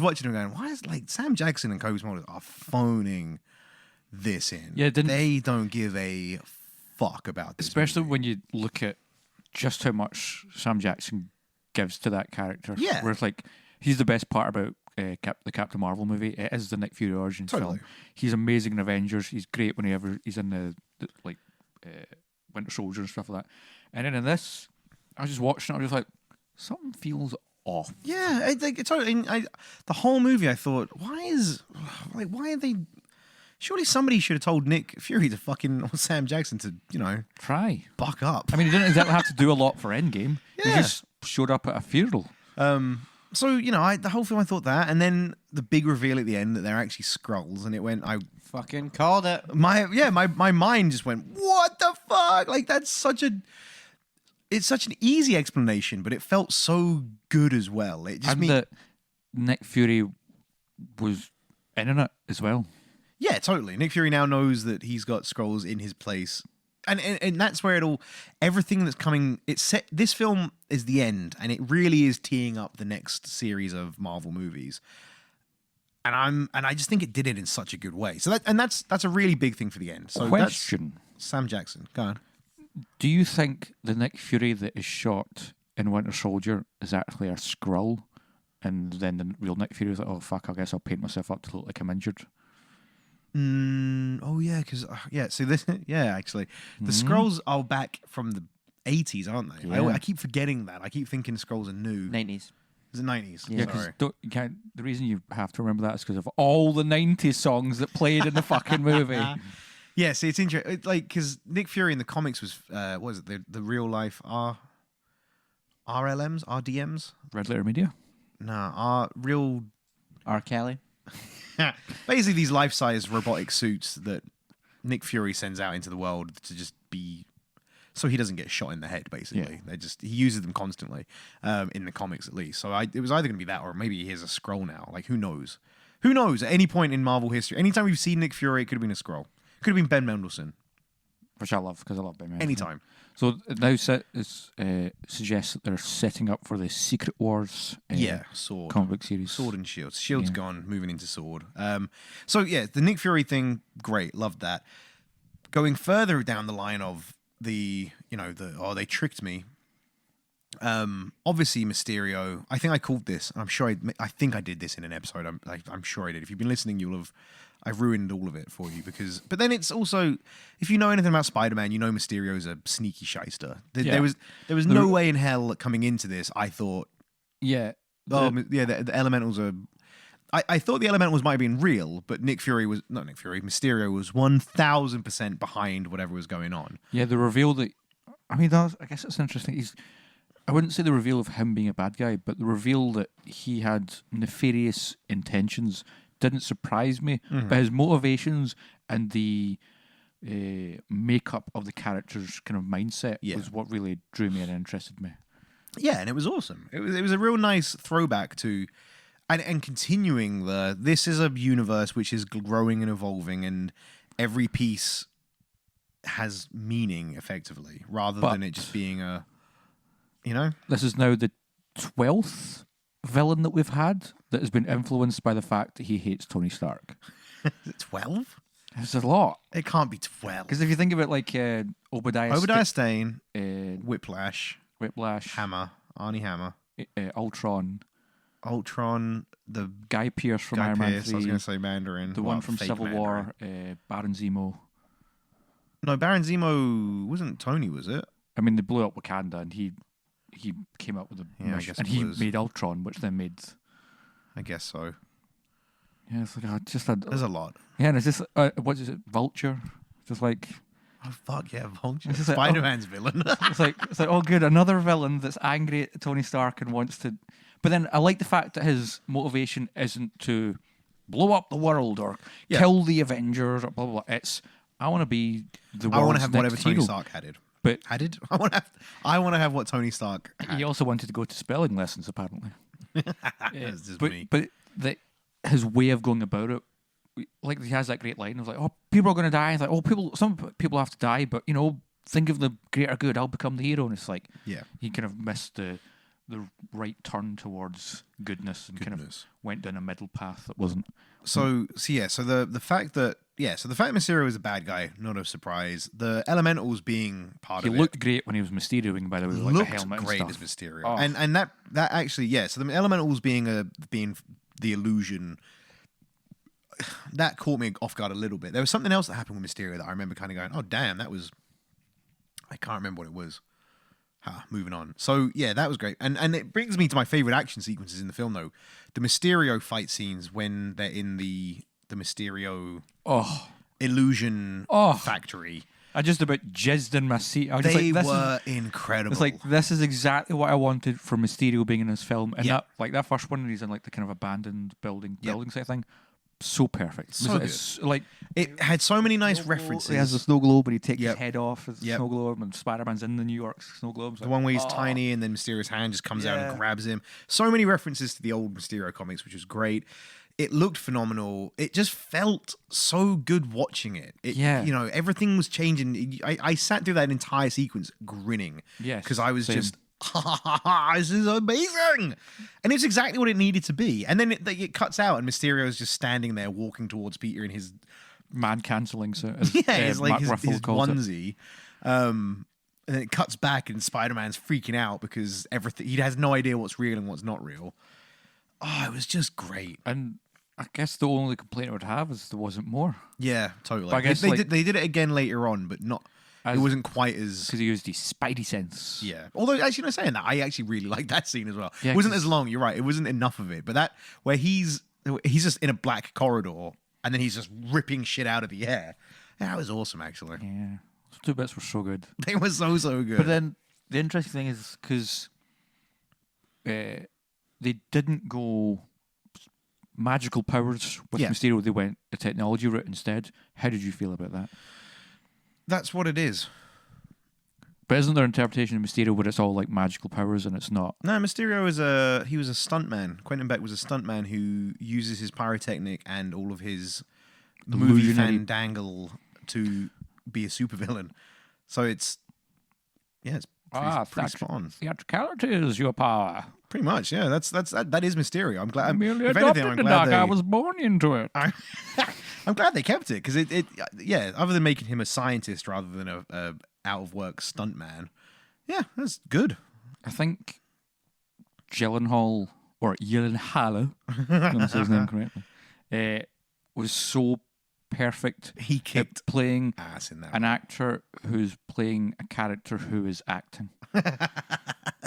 Speaker 1: watching them going, why is Sam Jackson and Kobe Smolder are phoning this in?
Speaker 2: Yeah,
Speaker 1: they don't give a fuck about this,
Speaker 2: Especially when you look at just how much Sam Jackson gives to that character.
Speaker 1: Yeah.
Speaker 2: Where it's like, he's the best part about the Captain Marvel movie. It is the Nick Fury origins
Speaker 1: Totally.
Speaker 2: film. He's amazing in Avengers. He's great whenever he's in the Winter Soldier and stuff like that. And then in this, I was just watching it. I was just like, something feels off.
Speaker 1: Yeah, the whole movie I thought, why are they? Surely somebody should have told Nick Fury to fucking or Sam Jackson to
Speaker 2: Try.
Speaker 1: buck up.
Speaker 2: I mean, he didn't exactly have to do a lot for Endgame. He
Speaker 1: Yeah.
Speaker 2: just showed up at a funeral.
Speaker 1: So the whole film I thought that, and then the big reveal at the end that they're actually Skrulls, and it went
Speaker 4: Fucking called it.
Speaker 1: my mind just went, what the fuck? Like that's such an easy explanation, but it felt so good as well. It just
Speaker 2: And that Nick Fury was in it as well.
Speaker 1: Yeah, totally. Nick Fury now knows that he's got Skrulls in his place. And that's where everything that's coming, this film is the end, and it really is teeing up the next series of Marvel movies. And I just think it did it in such a good way. So that's a really big thing for the end. So
Speaker 2: Question.
Speaker 1: that's Sam Jackson. Go on.
Speaker 2: Do you think the Nick Fury that is shot in Winter Soldier is actually a Skrull? And then the real Nick Fury is like, oh, fuck, I guess I'll paint myself up to look like I'm injured.
Speaker 1: Oh yeah, because So this, actually, the Skrulls are back from the 80s, aren't they?
Speaker 2: Yeah.
Speaker 1: I keep forgetting that. I keep thinking Skrulls are new.
Speaker 4: 90s.
Speaker 1: Is it 90s?
Speaker 2: Yeah,
Speaker 1: Sorry.
Speaker 2: because the reason you have to remember that is because of all the 90s songs that played in the fucking movie.
Speaker 1: Yeah, see, it's interesting. Because Nick Fury in the comics was, what was it, the real life RLMs, RDMs?
Speaker 2: Red Letter Media?
Speaker 1: Nah, real.
Speaker 4: R. Kelly.
Speaker 1: Basically, these life-size robotic suits that Nick Fury sends out into the world to just be, so he doesn't get shot in the head. Basically, he uses them constantly in the comics, at least. So it was either going to be that, or maybe he has a Skrull now. Like, who knows? Who knows? At any point in Marvel history, anytime we've seen Nick Fury, it could have been a Skrull. Could have been Ben Mendelsohn.
Speaker 2: Which I love, because I love Batman.
Speaker 1: Anytime.
Speaker 2: So it now suggests that they're setting up for the Secret Wars
Speaker 1: Sword.
Speaker 2: comic book series.
Speaker 1: Sword and Shield. Shield's gone, moving into Sword. The Nick Fury thing, great, loved that. Going further down the line of they tricked me. Obviously Mysterio. I think I called this. I'm sure I think I did this in an episode. I'm sure I did. If you've been listening, I've ruined all of it for you but then it's also, if you know anything about Spider-Man, you know Mysterio's a sneaky shyster. There was no way in hell coming into this I thought,
Speaker 2: Yeah.
Speaker 1: the elementals are. I thought the elementals might have been real, but Mysterio was 1000% behind whatever was going on.
Speaker 2: Yeah, the reveal that, I guess it's interesting. I wouldn't say the reveal of him being a bad guy, but the reveal that he had nefarious intentions didn't surprise me.
Speaker 1: Mm-hmm.
Speaker 2: But his motivations and the makeup of the character's kind of mindset was what really drew me and interested me.
Speaker 1: Yeah, and it was awesome. It was a real nice throwback to, and continuing this is a universe which is growing and evolving, and every piece has meaning effectively, rather than it just being a,
Speaker 2: This is now the 12th villain that we've had that has been influenced by the fact that he hates Tony Stark.
Speaker 1: Is it 12?
Speaker 2: There's a lot.
Speaker 1: It can't be 12.
Speaker 2: Because if you think of it like Obadiah
Speaker 1: Stane,
Speaker 2: uh,
Speaker 1: Whiplash,
Speaker 2: Whiplash,
Speaker 1: Arnie Hammer,
Speaker 2: Ultron,
Speaker 1: the
Speaker 2: Guy Pearce from
Speaker 1: Guy
Speaker 2: Iron Man
Speaker 1: Pearce,
Speaker 2: 3,
Speaker 1: I was going to say Mandarin.
Speaker 2: the one from
Speaker 1: fake
Speaker 2: Civil
Speaker 1: Mandarin.
Speaker 2: War, Baron Zemo.
Speaker 1: No, Baron Zemo wasn't Tony, was it?
Speaker 2: I mean, they blew up Wakanda, and he came up with a
Speaker 1: Yeah, I
Speaker 2: mission,
Speaker 1: guess
Speaker 2: and
Speaker 1: it
Speaker 2: he
Speaker 1: was.
Speaker 2: made Ultron, which then made
Speaker 1: I guess so.
Speaker 2: yeah, it's like just a
Speaker 1: There's a lot.
Speaker 2: yeah, and it's just what is it, Vulture? Just like
Speaker 1: Oh, fuck yeah, Vulture.
Speaker 2: It's just like,
Speaker 1: Spider-Man's villain.
Speaker 2: it's like oh good, another villain that's angry at Tony Stark and wants to. But then I like the fact that his motivation isn't to blow up the world or
Speaker 1: Yeah.
Speaker 2: kill the Avengers or blah blah blah. It's I want to be the
Speaker 1: I want
Speaker 2: world's
Speaker 1: to have
Speaker 2: next
Speaker 1: whatever Tony
Speaker 2: hero.
Speaker 1: Stark had.
Speaker 2: But
Speaker 1: I want to have what Tony Stark had.
Speaker 2: he also wanted to go to spelling lessons, apparently.
Speaker 1: That's just
Speaker 2: but
Speaker 1: me.
Speaker 2: but his way of going about it, like he has that great line of like, oh, people are going to die. It's like, oh, some people have to die, but think of the greater good. I'll become the hero, and it's like,
Speaker 1: Yeah.
Speaker 2: he kind of missed the right turn towards goodness and kind of went down a middle path that wasn't.
Speaker 1: So the fact that Mysterio is a bad guy, not a surprise. The Elementals being part
Speaker 2: He
Speaker 1: of
Speaker 2: looked great when he was Mysterio-ing, by the way, with like the
Speaker 1: looked
Speaker 2: helmet
Speaker 1: great
Speaker 2: and
Speaker 1: as
Speaker 2: stuff.
Speaker 1: Mysterio,
Speaker 2: Oh.
Speaker 1: and that actually so the Elementals being the illusion. That caught me off guard a little bit. There was something else that happened with Mysterio that I remember kind of going, "Oh damn, that was." I can't remember what it was. Moving on. So yeah, that was great, and it brings me to my favorite action sequences in the film, though. The Mysterio fight scenes when they're in the Mysterio illusion factory.
Speaker 2: I just about jizzed in my seat. I was just
Speaker 1: They
Speaker 2: like, this
Speaker 1: were incredible.
Speaker 2: It's like, this is exactly what I wanted for Mysterio being in this film, and
Speaker 1: Yeah.
Speaker 2: that first one, he's in like the kind of abandoned building
Speaker 1: Yeah.
Speaker 2: sort of thing. So perfect.
Speaker 1: So
Speaker 2: it's like
Speaker 1: it had so many nice references.
Speaker 2: he has the snow globe, and he takes
Speaker 1: Yep.
Speaker 2: his head off as the
Speaker 1: Yep.
Speaker 2: snow globe, and Spider-Man's in the New York snow globe.
Speaker 1: The one where he's tiny and then Mysterio's hand just comes out
Speaker 2: Yeah.
Speaker 1: and grabs him. So many references to the old Mysterio comics, which was great. It looked phenomenal. It just felt so good watching it.
Speaker 2: Yeah.
Speaker 1: Everything was changing. I sat through that entire sequence grinning.
Speaker 2: Yes,
Speaker 1: Because I was
Speaker 2: same.
Speaker 1: just, this is amazing. And it's exactly what it needed to be. And then it cuts out and Mysterio's just standing there walking towards Peter in his
Speaker 2: man cancelling. So as
Speaker 1: it's like
Speaker 2: Mark
Speaker 1: his
Speaker 2: Ruffalo calls it.
Speaker 1: onesie. And then it cuts back and Spider-Man's freaking out because he has no idea what's real and what's not real. Oh, it was just great.
Speaker 2: And I guess the only complaint I would have is there wasn't more,
Speaker 1: Yeah, totally.
Speaker 2: But I guess,
Speaker 1: they did it again later on, but not. It wasn't quite as.
Speaker 2: because he used his Spidey sense.
Speaker 1: Yeah. Although, actually, not saying that, I actually really like that scene as well.
Speaker 2: Yeah,
Speaker 1: it wasn't
Speaker 2: 'cause-
Speaker 1: as long. You're right. It wasn't enough of it, but that where he's just in a black corridor and then he's just ripping shit out of the air. Yeah, that was awesome, actually.
Speaker 2: Yeah, those two bits were so good.
Speaker 1: They were so good.
Speaker 2: But then the interesting thing is because they didn't go magical powers with
Speaker 1: Yeah.
Speaker 2: Mysterio, they went the technology route instead. How did you feel about that?
Speaker 1: That's what it is.
Speaker 2: But isn't there interpretation of Mysterio where it's all like magical powers and it's not?
Speaker 1: No, Mysterio was he was a stuntman. Quentin Beck was a stuntman who uses his pyrotechnic and all of his movie
Speaker 2: Illusionary-
Speaker 1: fandangle to be a supervillain. So it's pretty spot on.
Speaker 2: Theatricality is your power.
Speaker 1: Pretty much, yeah. That is Mysterio. I'm glad.
Speaker 2: Merely
Speaker 1: If
Speaker 2: adopted
Speaker 1: anything, I'm
Speaker 2: the
Speaker 1: glad
Speaker 2: dark. I was born into it.
Speaker 1: I'm glad they kept it because other than making him a scientist rather than a out of work stuntman, yeah, that's good.
Speaker 2: I think Gyllenhaal, or Gyllenhaal, I'm going to say his name correctly, was so perfect
Speaker 1: He kicked
Speaker 2: at playing
Speaker 1: ass in that.
Speaker 2: an actor who's playing a character who is acting.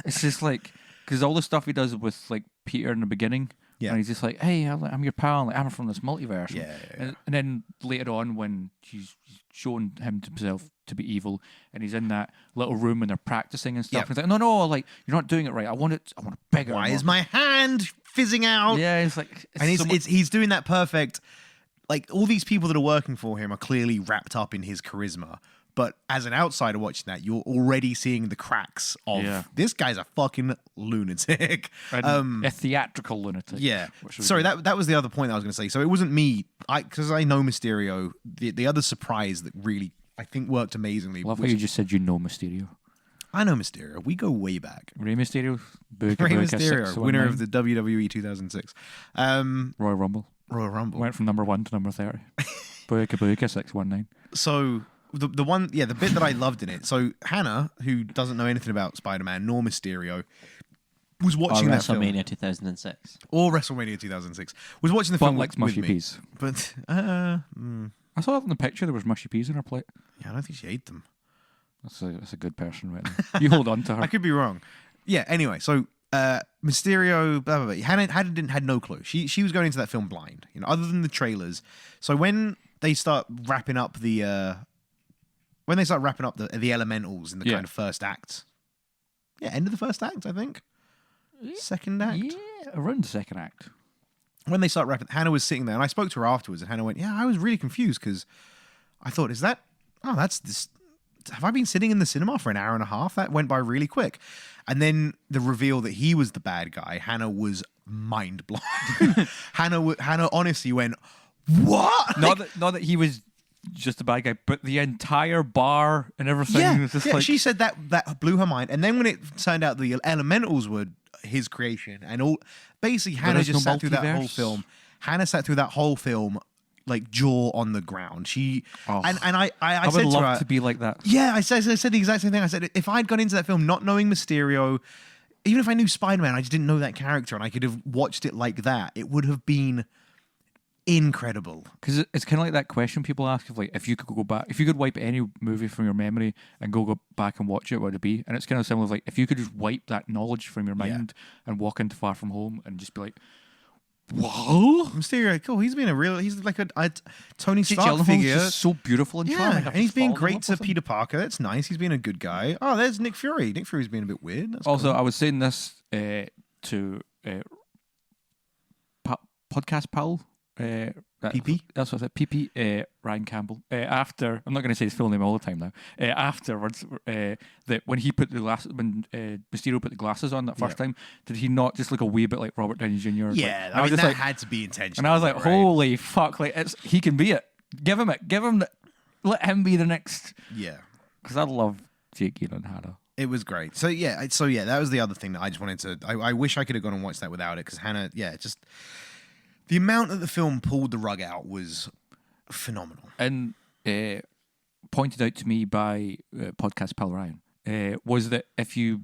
Speaker 2: It's just like, because all the stuff he does with like Peter in the beginning,
Speaker 1: Yeah.
Speaker 2: and he's just like, "Hey, I'm your pal. Like, I'm from this multiverse."
Speaker 1: Yeah.
Speaker 2: And then later on, when he's shown himself to be evil, and he's in that little room and they're practicing and stuff,
Speaker 1: Yeah.
Speaker 2: and he's like, "No, like you're not doing it right. I want it bigger."
Speaker 1: Why
Speaker 2: and
Speaker 1: is
Speaker 2: more."
Speaker 1: my hand fizzing out?
Speaker 2: Yeah, it's like,
Speaker 1: And
Speaker 2: so much-
Speaker 1: he's doing that perfect. Like all these people that are working for him are clearly wrapped up in his charisma. But as an outsider watching that, you're already seeing the cracks of
Speaker 2: Yeah.
Speaker 1: this guy's a fucking lunatic.
Speaker 2: and a theatrical lunatic.
Speaker 1: Yeah.
Speaker 2: which was
Speaker 1: Sorry,
Speaker 2: good.
Speaker 1: that was the other point I was going to say. So it wasn't me, because I know Mysterio. The other surprise that really I think worked amazingly.
Speaker 2: Love how
Speaker 1: was-
Speaker 2: you just said you know Mysterio.
Speaker 1: I know Mysterio. We go way back.
Speaker 2: Rey Mysterio,
Speaker 1: Rey Mysterio, winner of the WWE 2006
Speaker 2: Royal Rumble.
Speaker 1: Royal Rumble.
Speaker 2: Went from number 1 to number 30. Booyaka Booyaka 619.
Speaker 1: So the bit that I loved in it. So Hannah, who doesn't know anything about Spider-Man nor Mysterio, was watching that film.
Speaker 4: WrestleMania 2006.
Speaker 1: Or WrestleMania 2006. Was watching the film
Speaker 2: likes
Speaker 1: with
Speaker 2: mushy
Speaker 1: me.
Speaker 2: peas.
Speaker 1: But
Speaker 2: I saw that in the picture. There was mushy peas in her plate.
Speaker 1: yeah, I don't think she ate them.
Speaker 2: That's a good person right there. You hold on to her.
Speaker 1: I could be wrong. Yeah. Anyway, so Mysterio, blah blah blah. Hannah had no clue. She was going into that film blind. Other than the trailers. So when they start wrapping up the elementals in the kind of first act. Yeah, end of the first act, I think. Second act.
Speaker 2: Yeah, around the second act.
Speaker 1: When they start wrapping, Hannah was sitting there, and I spoke to her afterwards, and Hannah went, "Yeah, I was really confused because I thought, that's this. Have I been sitting in the cinema for an hour and a half? That went by really quick." And then the reveal that he was the bad guy, Hannah was mind blown. Hannah honestly went, "What?"
Speaker 2: Not that he was just a bad guy, but the entire bar and everything was just like...
Speaker 1: She said that blew her mind. And then when it turned out the elementals were his creation and all, basically Hannah just sat through that whole film. Hannah sat through that whole film like jaw on the ground. I
Speaker 2: would
Speaker 1: said
Speaker 2: love
Speaker 1: to her,
Speaker 2: to be like that.
Speaker 1: Yeah, I said the exact same thing. I said if I'd gone into that film not knowing Mysterio, even if I knew Spider-Man, I just didn't know that character, and I could have watched it like that, it would have been incredible.
Speaker 2: Because it's kind of like that question people ask of like, if you could go back, if you could wipe any movie from your memory and go back and watch it, what would it be? And it's kind of similar, like if you could just wipe that knowledge from your mind and walk into Far From Home and just be like, whoa,
Speaker 1: Mysterio, cool. He's like a Tony Stark
Speaker 2: Gyllenhaal's
Speaker 1: figure.
Speaker 2: just so beautiful and charming.
Speaker 1: And he's being great to Peter Parker. That's nice. He's being a good guy. Oh, there's Nick Fury. Nick Fury's being a bit weird. That's
Speaker 2: also,
Speaker 1: cool.
Speaker 2: I was saying this to podcast pal.
Speaker 1: PP?
Speaker 2: That's what I said. PP, Ryan Campbell. After, I'm not going to say his full name all the time now. Afterwards, that when he put when Mysterio put the glasses on that first time, did he not just look a wee bit like Robert Downey Jr.?
Speaker 1: Yeah,
Speaker 2: I was just
Speaker 1: that
Speaker 2: like,
Speaker 1: had to be intentional.
Speaker 2: and I was like,
Speaker 1: right?
Speaker 2: holy fuck! Like, he can be it. Give him it. Let him be the next.
Speaker 1: Yeah,
Speaker 2: because I love Jake Gyllenhaal.
Speaker 1: it was great. So yeah, that was the other thing that I just wanted to. I wish I could have gone and watched that without it because Hannah, just. The amount that the film pulled the rug out was phenomenal.
Speaker 2: And pointed out to me by podcast pal Ryan was that if you,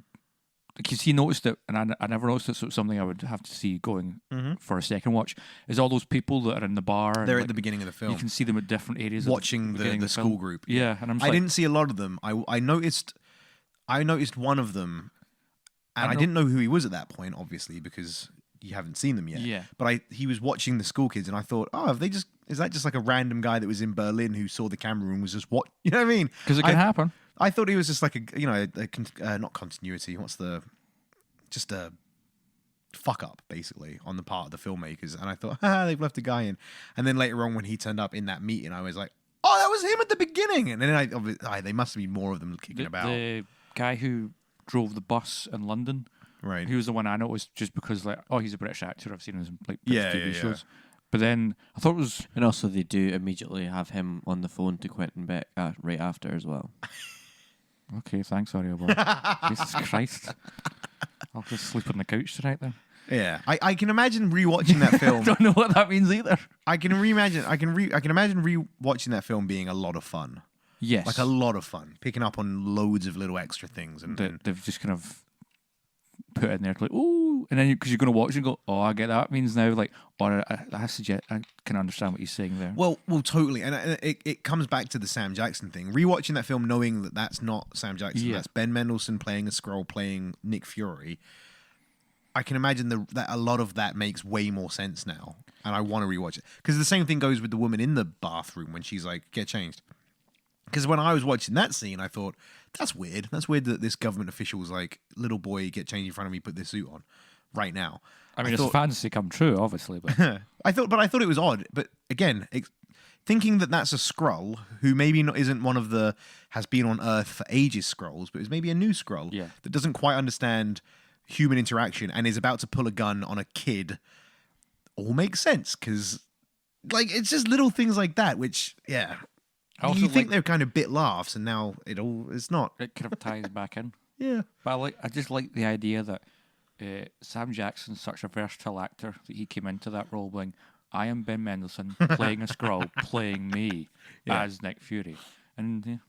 Speaker 2: because he noticed it, and I never noticed it, so it's something I would have to see going for a second watch, is all those people that are in the bar.
Speaker 1: They're
Speaker 2: and,
Speaker 1: at the beginning of the film.
Speaker 2: You can see them at different areas.
Speaker 1: Watching the school
Speaker 2: film.
Speaker 1: group.
Speaker 2: Yeah, and
Speaker 1: I didn't see a lot of them. I noticed one of them, and I didn't know who he was at that point, obviously, because you haven't seen them yet.
Speaker 2: Yeah.
Speaker 1: But he was watching the school kids, and I thought, is that just like a random guy that was in Berlin who saw the camera and was just what? You know what I mean?
Speaker 2: Because it can happen.
Speaker 1: I thought he was just like not continuity. Just a fuck up basically on the part of the filmmakers. And I thought, they've left a guy in. And then later on when he turned up in that meeting, I was like, oh, that was him at the beginning. And then they must be more of them kicking about.
Speaker 2: The guy who drove the bus in London.
Speaker 1: Right.
Speaker 2: He was the one I noticed just because, like, oh, he's a British actor. I've seen him in like British TV
Speaker 1: yeah.
Speaker 2: shows. But then I thought it was...
Speaker 4: And also they do immediately have him on the phone to Quentin Beck right after as well.
Speaker 2: Okay, thanks, Audio Boy. Jesus Christ. I'll just sleep on the couch tonight then.
Speaker 1: Yeah. I can imagine rewatching that film.
Speaker 2: I don't know what that means either.
Speaker 1: I can imagine rewatching that film being a lot of fun.
Speaker 2: Yes.
Speaker 1: Like a lot of fun. Picking up on loads of little extra things. And
Speaker 2: they've just kind of put in there like, ooh, and then because you're going to watch it and go, oh, I get that. It means now, like, or I suggest I can understand what he's saying there.
Speaker 1: Well, totally, and it comes back to the Sam Jackson thing. Rewatching that film, knowing that that's not Sam Jackson, that's Ben Mendelsohn playing a Skrull, playing Nick Fury. I can imagine that a lot of that makes way more sense now, and I want to rewatch it because the same thing goes with the woman in the bathroom when she's like, "Get changed." Because when I was watching that scene, I thought, that's weird. That's weird that this government official was like, little boy, get changed in front of me, put this suit on right now.
Speaker 2: I mean, it's a fantasy come true, obviously. But
Speaker 1: I thought it was odd. But again, thinking that that's a Skrull who maybe isn't one of the has been on Earth for ages Skrulls, but is maybe a new Skrull that doesn't quite understand human interaction and is about to pull a gun on a kid, all makes sense. Because like it's just little things like that, which you think they're kind of bit laughs, and now it's not.
Speaker 2: It kind of ties back in.
Speaker 1: Yeah.
Speaker 2: But I just like the idea that Sam Jackson's such a versatile actor that he came into that role going, I am Ben Mendelsohn playing a Skrull, playing me as Nick Fury. And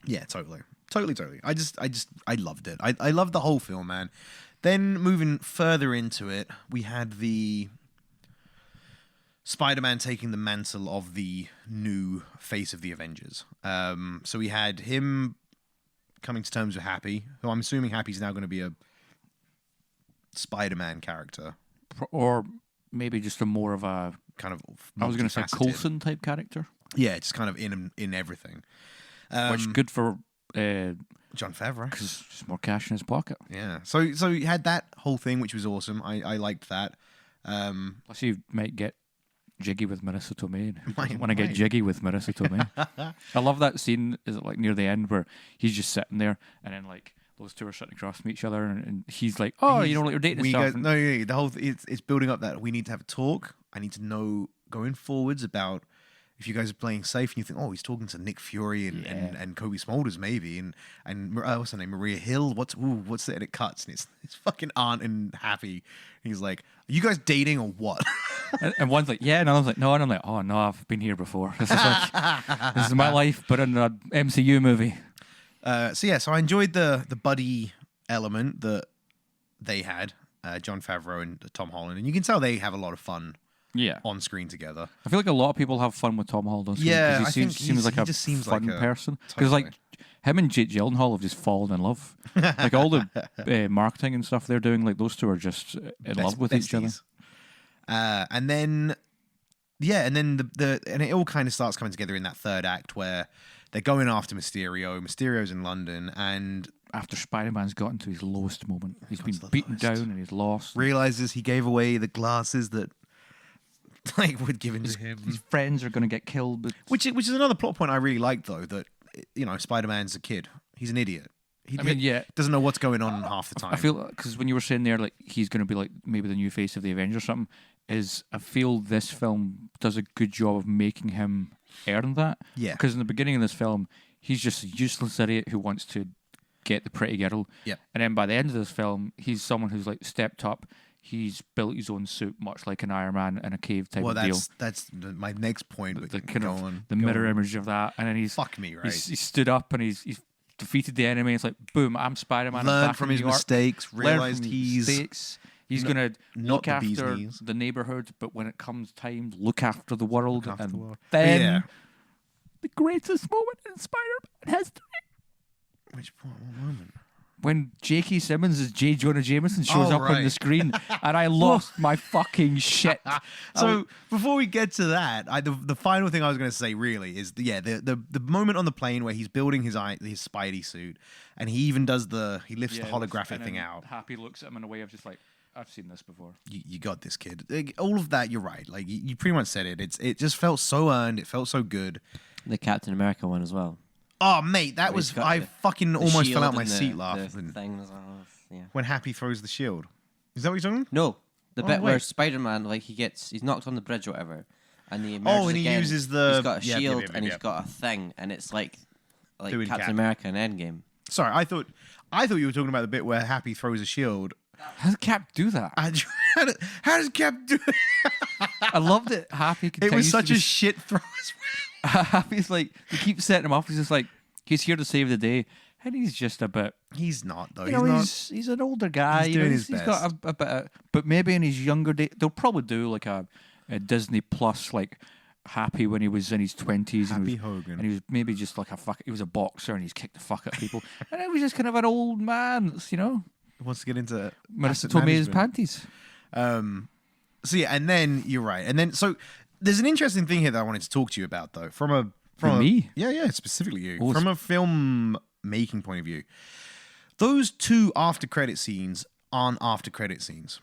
Speaker 1: Yeah, totally. I loved it. I loved the whole film, man. Then moving further into it, we had the Spider-Man taking the mantle of the new face of the Avengers. So we had him coming to terms with Happy, who I'm assuming Happy's now going to be a Spider-Man character.
Speaker 2: or maybe just a more of a,
Speaker 1: Kind of
Speaker 2: I was going to say
Speaker 1: multifaceted.
Speaker 2: Coulson type character,
Speaker 1: Yeah, just kind of in everything.
Speaker 2: which good for
Speaker 1: John Favreau.
Speaker 2: because just more cash in his pocket.
Speaker 1: Yeah. So you had that whole thing, which was awesome. I liked that.
Speaker 2: Plus, you might get jiggy with Marissa Tomei.
Speaker 1: Might.
Speaker 2: Want to get jiggy with Marissa Tomei? I love that scene. Is it like near the end where he's just sitting there, and then like those two are sitting across from each other, and he's like, "Oh, you know, like you're dating and
Speaker 1: we
Speaker 2: stuff."
Speaker 1: go, no, yeah, the whole it's building up that we need to have a talk. I need to know going forwards about if you guys are playing safe, and you think, oh, he's talking to Nick Fury and Kobe Smulders maybe, and what's her name, Maria Hill. What's it? And it cuts, and it's fucking Aunt and Happy. And he's like, are you guys dating or what?
Speaker 2: and one's like, "Yeah," and another's like, "No," and I'm like, "Oh no, I've been here before. This is like this is my life, but in an MCU movie."
Speaker 1: So I enjoyed the buddy element that they had, John Favreau and Tom Holland, and you can tell they have a lot of fun
Speaker 2: Yeah,
Speaker 1: on screen together.
Speaker 2: I feel like a lot of people have fun with Tom Holland. On screen, 'cause
Speaker 1: Yeah,
Speaker 2: he
Speaker 1: I
Speaker 2: seems,
Speaker 1: think
Speaker 2: seems
Speaker 1: he
Speaker 2: like a
Speaker 1: just seems
Speaker 2: fun
Speaker 1: like a-
Speaker 2: person. Because like him and Jake Gyllenhaal have just fallen in love. Like all the marketing and stuff they're doing, like those two are just in love with each other.
Speaker 1: Besties. And then it all kind of starts coming together in that third act where they're going after Mysterio. Mysterio's in London and
Speaker 2: After Spider-Man's gotten to his lowest moment, he's been
Speaker 1: the
Speaker 2: beaten
Speaker 1: lowest?
Speaker 2: down and he's lost.
Speaker 1: realizes he gave away the glasses that like were given to him.
Speaker 2: His friends are going to get killed. But
Speaker 1: Which is another plot point I really liked, though, that, you know, Spider-Man's a kid. He's an idiot. He doesn't know what's going on half the time.
Speaker 2: I feel because when you were saying there, like he's going to be like maybe the new face of the Avengers or something, I feel this film does a good job of making him earn that.
Speaker 1: Yeah.
Speaker 2: Because in the beginning of this film, he's just a useless idiot who wants to get the pretty girl.
Speaker 1: Yeah.
Speaker 2: And then by the end of this film, he's someone who's like stepped up. He's built his own suit, much like an Iron Man in a cave type
Speaker 1: well,
Speaker 2: of deal.
Speaker 1: that's my next point. But
Speaker 2: The kind
Speaker 1: go
Speaker 2: of
Speaker 1: on,
Speaker 2: the
Speaker 1: go
Speaker 2: mirror
Speaker 1: on.
Speaker 2: image of that, and then he's
Speaker 1: Fuck me, right?
Speaker 2: He's stood up and he's defeated the enemy. It's like boom, I'm Spider-Man. I'm
Speaker 1: Learned
Speaker 2: back
Speaker 1: from
Speaker 2: in
Speaker 1: his
Speaker 2: New York.
Speaker 1: mistakes.
Speaker 2: Learn
Speaker 1: Realized
Speaker 2: from
Speaker 1: he's
Speaker 2: mistakes. He's
Speaker 1: not-
Speaker 2: gonna
Speaker 1: not
Speaker 2: look
Speaker 1: the bee's
Speaker 2: after
Speaker 1: knees.
Speaker 2: the neighborhood, but when it comes time, look after the world.
Speaker 1: Look after
Speaker 2: and
Speaker 1: the world.
Speaker 2: then
Speaker 1: Yeah.
Speaker 2: the greatest moment in Spider-Man has to be
Speaker 1: Which what moment?
Speaker 2: when J.K. Simmons as J. Jonah Jameson shows
Speaker 1: Oh,
Speaker 2: up on the
Speaker 1: right.
Speaker 2: screen, and I lost my fucking shit.
Speaker 1: So before we get to that, the final thing I was going to say really is the moment on the plane where he's building his Spidey suit, and he even does he lifts the holographic thing out.
Speaker 2: Happy looks at him in a way of just like, I've seen this before.
Speaker 1: You got this, kid. Like, all of that, you're right. Like you pretty much said it. It just felt so earned. It felt so good.
Speaker 4: The Captain America one as well.
Speaker 1: Oh, mate, that
Speaker 4: Where
Speaker 1: was
Speaker 4: he's got
Speaker 1: I
Speaker 4: the-
Speaker 1: fucking
Speaker 4: The
Speaker 1: almost fell
Speaker 4: shield
Speaker 1: out my
Speaker 4: and
Speaker 1: seat
Speaker 4: the
Speaker 1: laughing
Speaker 4: thing as well. Yeah.
Speaker 1: when Happy throws the shield. Is that what you're talking?
Speaker 4: No, the
Speaker 1: Oh,
Speaker 4: bit where
Speaker 1: wait.
Speaker 4: Spider-Man, like he's knocked on the bridge or whatever, and he
Speaker 1: Oh,
Speaker 4: emerges
Speaker 1: and he
Speaker 4: again.
Speaker 1: uses the-
Speaker 4: He's got a
Speaker 1: yep,
Speaker 4: shield
Speaker 1: yep,
Speaker 4: and he's
Speaker 1: yep.
Speaker 4: got a thing, and it's like
Speaker 1: Doing
Speaker 4: Captain
Speaker 1: Cap.
Speaker 4: America in Endgame.
Speaker 1: Sorry, I thought you were talking about the bit where Happy throws a shield.
Speaker 2: How does Cap do that?
Speaker 1: How does Cap do it?
Speaker 2: I loved it. Happy
Speaker 1: It
Speaker 2: continues
Speaker 1: was such
Speaker 2: to
Speaker 1: a
Speaker 2: be
Speaker 1: shit throw as well.
Speaker 2: Happy's like, he keeps setting him up. He's just like, he's here to save the day. And he's just a bit,
Speaker 1: He's not though.
Speaker 2: you know,
Speaker 1: He's not.
Speaker 2: he's an older guy.
Speaker 1: He's
Speaker 2: you know,
Speaker 1: doing his
Speaker 2: he's got a bit of, but maybe in his younger day, they'll probably do like a Disney Plus, like Happy when he was in his 20s.
Speaker 1: Happy
Speaker 2: and
Speaker 1: Hogan.
Speaker 2: he was maybe just like he was a boxer and he's kicked the fuck at people. And he was just kind of an old man, that's, you know,
Speaker 1: Wants to get into
Speaker 2: Marissa
Speaker 1: asset
Speaker 2: Tomei's
Speaker 1: management.
Speaker 2: panties.
Speaker 1: So yeah, and then you're right. And then so there's an interesting thing here that I wanted to talk to you about though. From
Speaker 2: me?
Speaker 1: Yeah, specifically you.
Speaker 2: Oh,
Speaker 1: From a film making point of view. Those two after credit scenes aren't after credit scenes.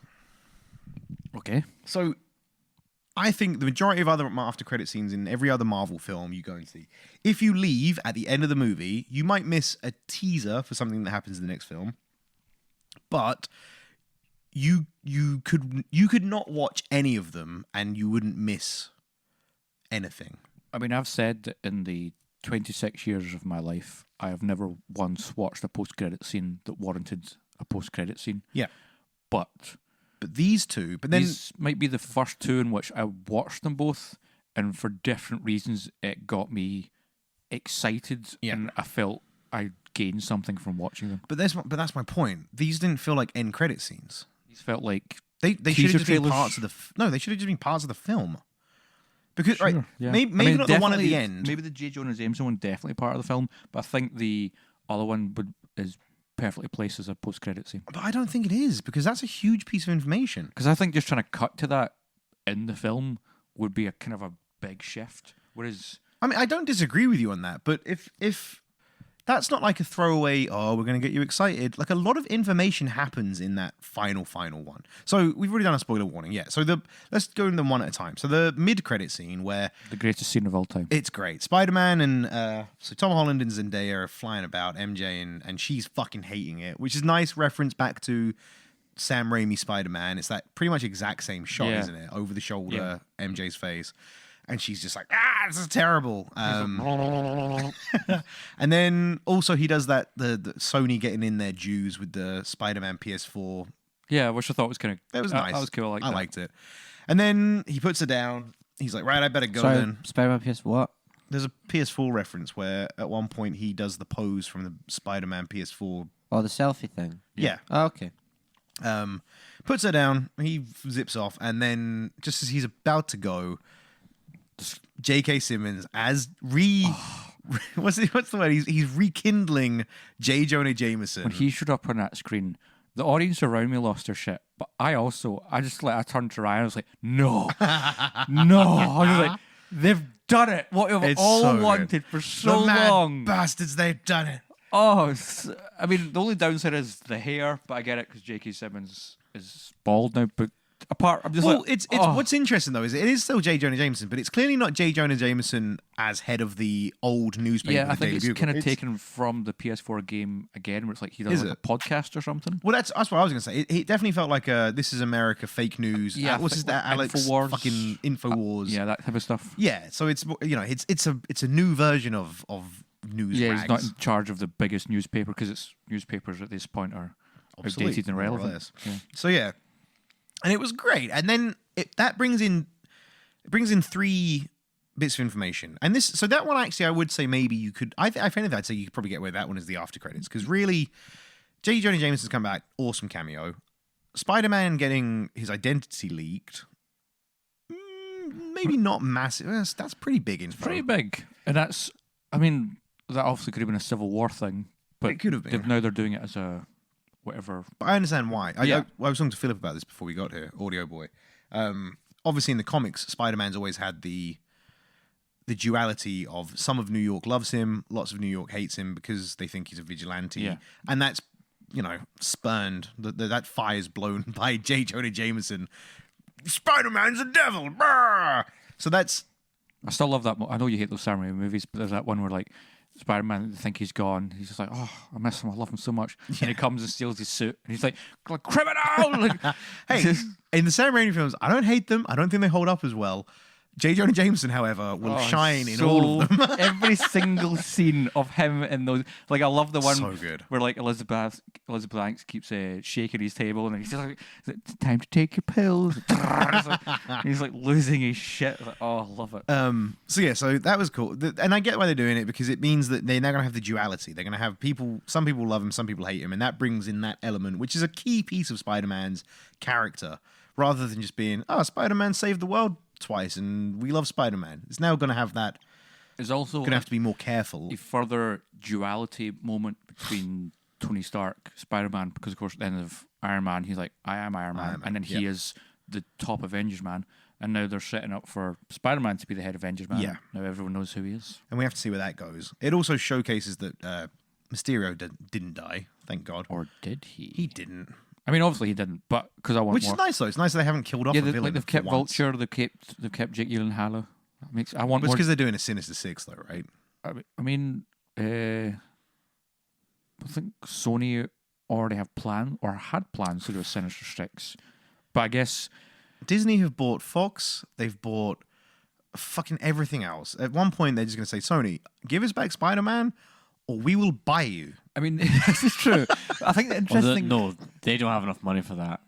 Speaker 2: Okay.
Speaker 1: So I think the majority of other after credit scenes in every other Marvel film you go and see, if you leave at the end of the movie, you might miss a teaser for something that happens in the next film. But you could not watch any of them and you wouldn't miss anything.
Speaker 2: I mean, I've said that in the 26 years of my life, I have never once watched a post-credit scene that warranted a post-credit scene.
Speaker 1: Yeah.
Speaker 2: But
Speaker 1: these two, but then
Speaker 2: these might be the first two in which I watched them both, and for different reasons, it got me excited, and I felt I gained something from watching them.
Speaker 1: But that's my point. These didn't feel like end credit scenes.
Speaker 2: These felt like
Speaker 1: they should have just been
Speaker 2: trailers.
Speaker 1: parts of the they should have just been parts of the film. Because
Speaker 2: Sure,
Speaker 1: right,
Speaker 2: yeah.
Speaker 1: maybe not the one at the end.
Speaker 2: Maybe the J. Jonah Jameson one definitely part of the film, but I think the other one is perfectly placed as a post-credit scene.
Speaker 1: But I don't think it is, because that's a huge piece of information.
Speaker 2: Because I think just trying to cut to that in the film would be a kind of a big shift. Whereas,
Speaker 1: I mean, I don't disagree with you on that, but if that's not like a throwaway, oh, we're going to get you excited. Like, a lot of information happens in that final one. So we've already done a spoiler warning, yeah. So let's go in them one at a time. So the mid-credit scene where
Speaker 2: the greatest scene of all time.
Speaker 1: it's great. Spider-Man and so Tom Holland and Zendaya are flying about, MJ, and she's fucking hating it, which is nice reference back to Sam Raimi Spider-Man. It's that pretty much exact same shot,
Speaker 2: Yeah.
Speaker 1: isn't it? Over the shoulder,
Speaker 2: Yeah.
Speaker 1: MJ's face. And she's just like, this is terrible. And then also he does that, the Sony getting in their dues with the Spider-Man PS4.
Speaker 2: Yeah, which I thought was kind of...
Speaker 1: That was nice.
Speaker 2: That was cool. I
Speaker 1: liked it. And then he puts her down. He's like, right, I better go
Speaker 4: Sorry,
Speaker 1: then.
Speaker 4: Spider-Man PS what?
Speaker 1: There's a PS4 reference where at one point he does the pose from the Spider-Man PS4.
Speaker 4: Oh, the selfie thing.
Speaker 1: Yeah.
Speaker 4: Oh, okay.
Speaker 1: Puts her down. He zips off. And then just as he's about to go, J.K. Simmons as what's the word? He's rekindling J. Jonah Jameson.
Speaker 2: When he showed up on that screen, the audience around me lost their shit. But I turned to Ryan. I was like, no, no. I was like, they've done it. What we've
Speaker 1: It's
Speaker 2: all
Speaker 1: so good.
Speaker 2: wanted for so
Speaker 1: the mad
Speaker 2: long.
Speaker 1: bastards, they've done it.
Speaker 2: Oh, I mean, the only downside is the hair, but I get it because J.K. Simmons is bald now. But apart, I'm just
Speaker 1: Well,
Speaker 2: like,
Speaker 1: it's
Speaker 2: oh.
Speaker 1: what's interesting though is it is still J. Jonah Jameson, but it's clearly not J. Jonah Jameson as head of the old newspaper.
Speaker 2: Yeah, I
Speaker 1: the
Speaker 2: think
Speaker 1: Daily
Speaker 2: it's
Speaker 1: Bugle.
Speaker 2: kind of taken from the PS4 game again, where it's like he does
Speaker 1: Is
Speaker 2: like
Speaker 1: it?
Speaker 2: a podcast or something.
Speaker 1: Well, that's what I was going to say. It definitely felt like a This Is America fake news.
Speaker 2: Yeah,
Speaker 1: What's
Speaker 2: I
Speaker 1: his
Speaker 2: think
Speaker 1: that
Speaker 2: like
Speaker 1: Alex
Speaker 2: Infowars.
Speaker 1: fucking Infowars.
Speaker 2: Yeah, that type of stuff.
Speaker 1: Yeah, so it's it's a new version of news.
Speaker 2: Yeah,
Speaker 1: rags.
Speaker 2: he's not in charge of the biggest newspaper because it's newspapers at this point are
Speaker 1: Obsolete,
Speaker 2: outdated and
Speaker 1: more or
Speaker 2: irrelevant.
Speaker 1: less.
Speaker 2: Yeah.
Speaker 1: So yeah, and it was great. And then that brings in three bits of information. And that one actually, I would say maybe you could. If anything, I'd say you could probably get away with that one as the after credits, because really, J. Jonah Jameson's come back, awesome cameo. Spider-Man getting his identity leaked. Maybe not massive. That's pretty big info.
Speaker 2: Pretty big. And that's, I mean, that obviously could have been a Civil War thing, but
Speaker 1: It could have been.
Speaker 2: now they're doing it as a whatever.
Speaker 1: But I understand why.
Speaker 2: Yeah.
Speaker 1: I was talking to Philip about this before we got here, Audio Boy. Obviously, in the comics, Spider-Man's always had the duality of some of New York loves him, lots of New York hates him because they think he's a vigilante.
Speaker 2: Yeah.
Speaker 1: And that's, spurned. That fire's blown by J. Jonah Jameson. Spider-Man's a devil! Brr! So that's...
Speaker 2: I still love that. I know you hate those Sam Raimi movies, but there's that one where like Spider-Man, they think he's gone. He's just like, oh, I miss him. I love him so much. And he comes and steals his suit, and he's like criminal. Like,
Speaker 1: Hey, in the Sam Raimi films, I don't hate them. I don't think they hold up as well. J. Jonah Jameson, however, will shine in all of them.
Speaker 2: Every single scene of him in those. Like, I love the one
Speaker 1: So good.
Speaker 2: where like Elizabeth Banks keeps shaking his table, and he's just like, "Is it time to take your pills?" He's like losing his shit. Like, oh, I love it.
Speaker 1: So that was cool. And I get why they're doing it, because it means that they're now going to have the duality. They're going to have some people love him, some people hate him, and that brings in that element, which is a key piece of Spider-Man's character, rather than just being, oh, Spider-Man saved the world twice and we love Spider-Man. It's now going to have that.
Speaker 2: It's also
Speaker 1: going to have to be more careful.
Speaker 2: a further duality moment between Tony Stark, Spider-Man, because of course at the end of Iron Man, he's like, I am Iron Man, and then he is the top Avengers man, and now they're setting up for Spider-Man to be the head Avengers man.
Speaker 1: Yeah.
Speaker 2: Now everyone knows who he is.
Speaker 1: And we have to see where that goes. It also showcases that Mysterio didn't die, thank God.
Speaker 2: Or did he?
Speaker 1: He didn't.
Speaker 2: I mean, obviously he didn't, but because I want
Speaker 1: Which
Speaker 2: more.
Speaker 1: is nice though. It's nice that they haven't killed off a villain.
Speaker 2: like they've kept
Speaker 1: for once.
Speaker 2: Vulture, they've kept Jake Gyllenhaal. I want
Speaker 1: But it's
Speaker 2: more.
Speaker 1: because they're doing a Sinister Six though, right?
Speaker 2: I mean, I think Sony already have planned or had plans to do a Sinister Six, but I guess
Speaker 1: Disney have bought Fox. They've bought fucking everything else. At one point, they're just going to say, Sony, give us back Spider-Man or we will buy you.
Speaker 2: I mean, this is true. I think the interesting...
Speaker 4: No, they don't have enough money for that.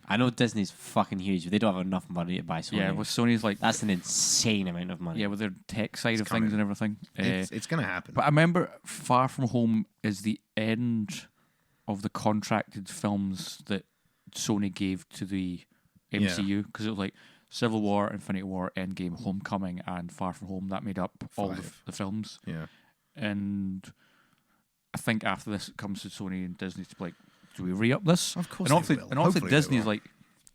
Speaker 4: I know Disney's fucking huge, but they don't have enough money to buy Sony.
Speaker 2: Yeah, well, Sony's like...
Speaker 4: That's an insane amount of money.
Speaker 2: Yeah, with their tech side of things and everything.
Speaker 1: It's going to happen.
Speaker 2: But I remember Far From Home is the end of the contracted films that Sony gave to the MCU, because it was like Civil War, Infinity War, Endgame, Homecoming, and Far From Home. That made up all the films.
Speaker 1: Yeah.
Speaker 2: And I think after this, it comes to Sony and Disney to be like, do we re-up this?
Speaker 1: Of course
Speaker 2: and obviously,
Speaker 1: they will.
Speaker 2: And obviously
Speaker 1: Hopefully they
Speaker 2: Disney's
Speaker 1: will.
Speaker 2: like,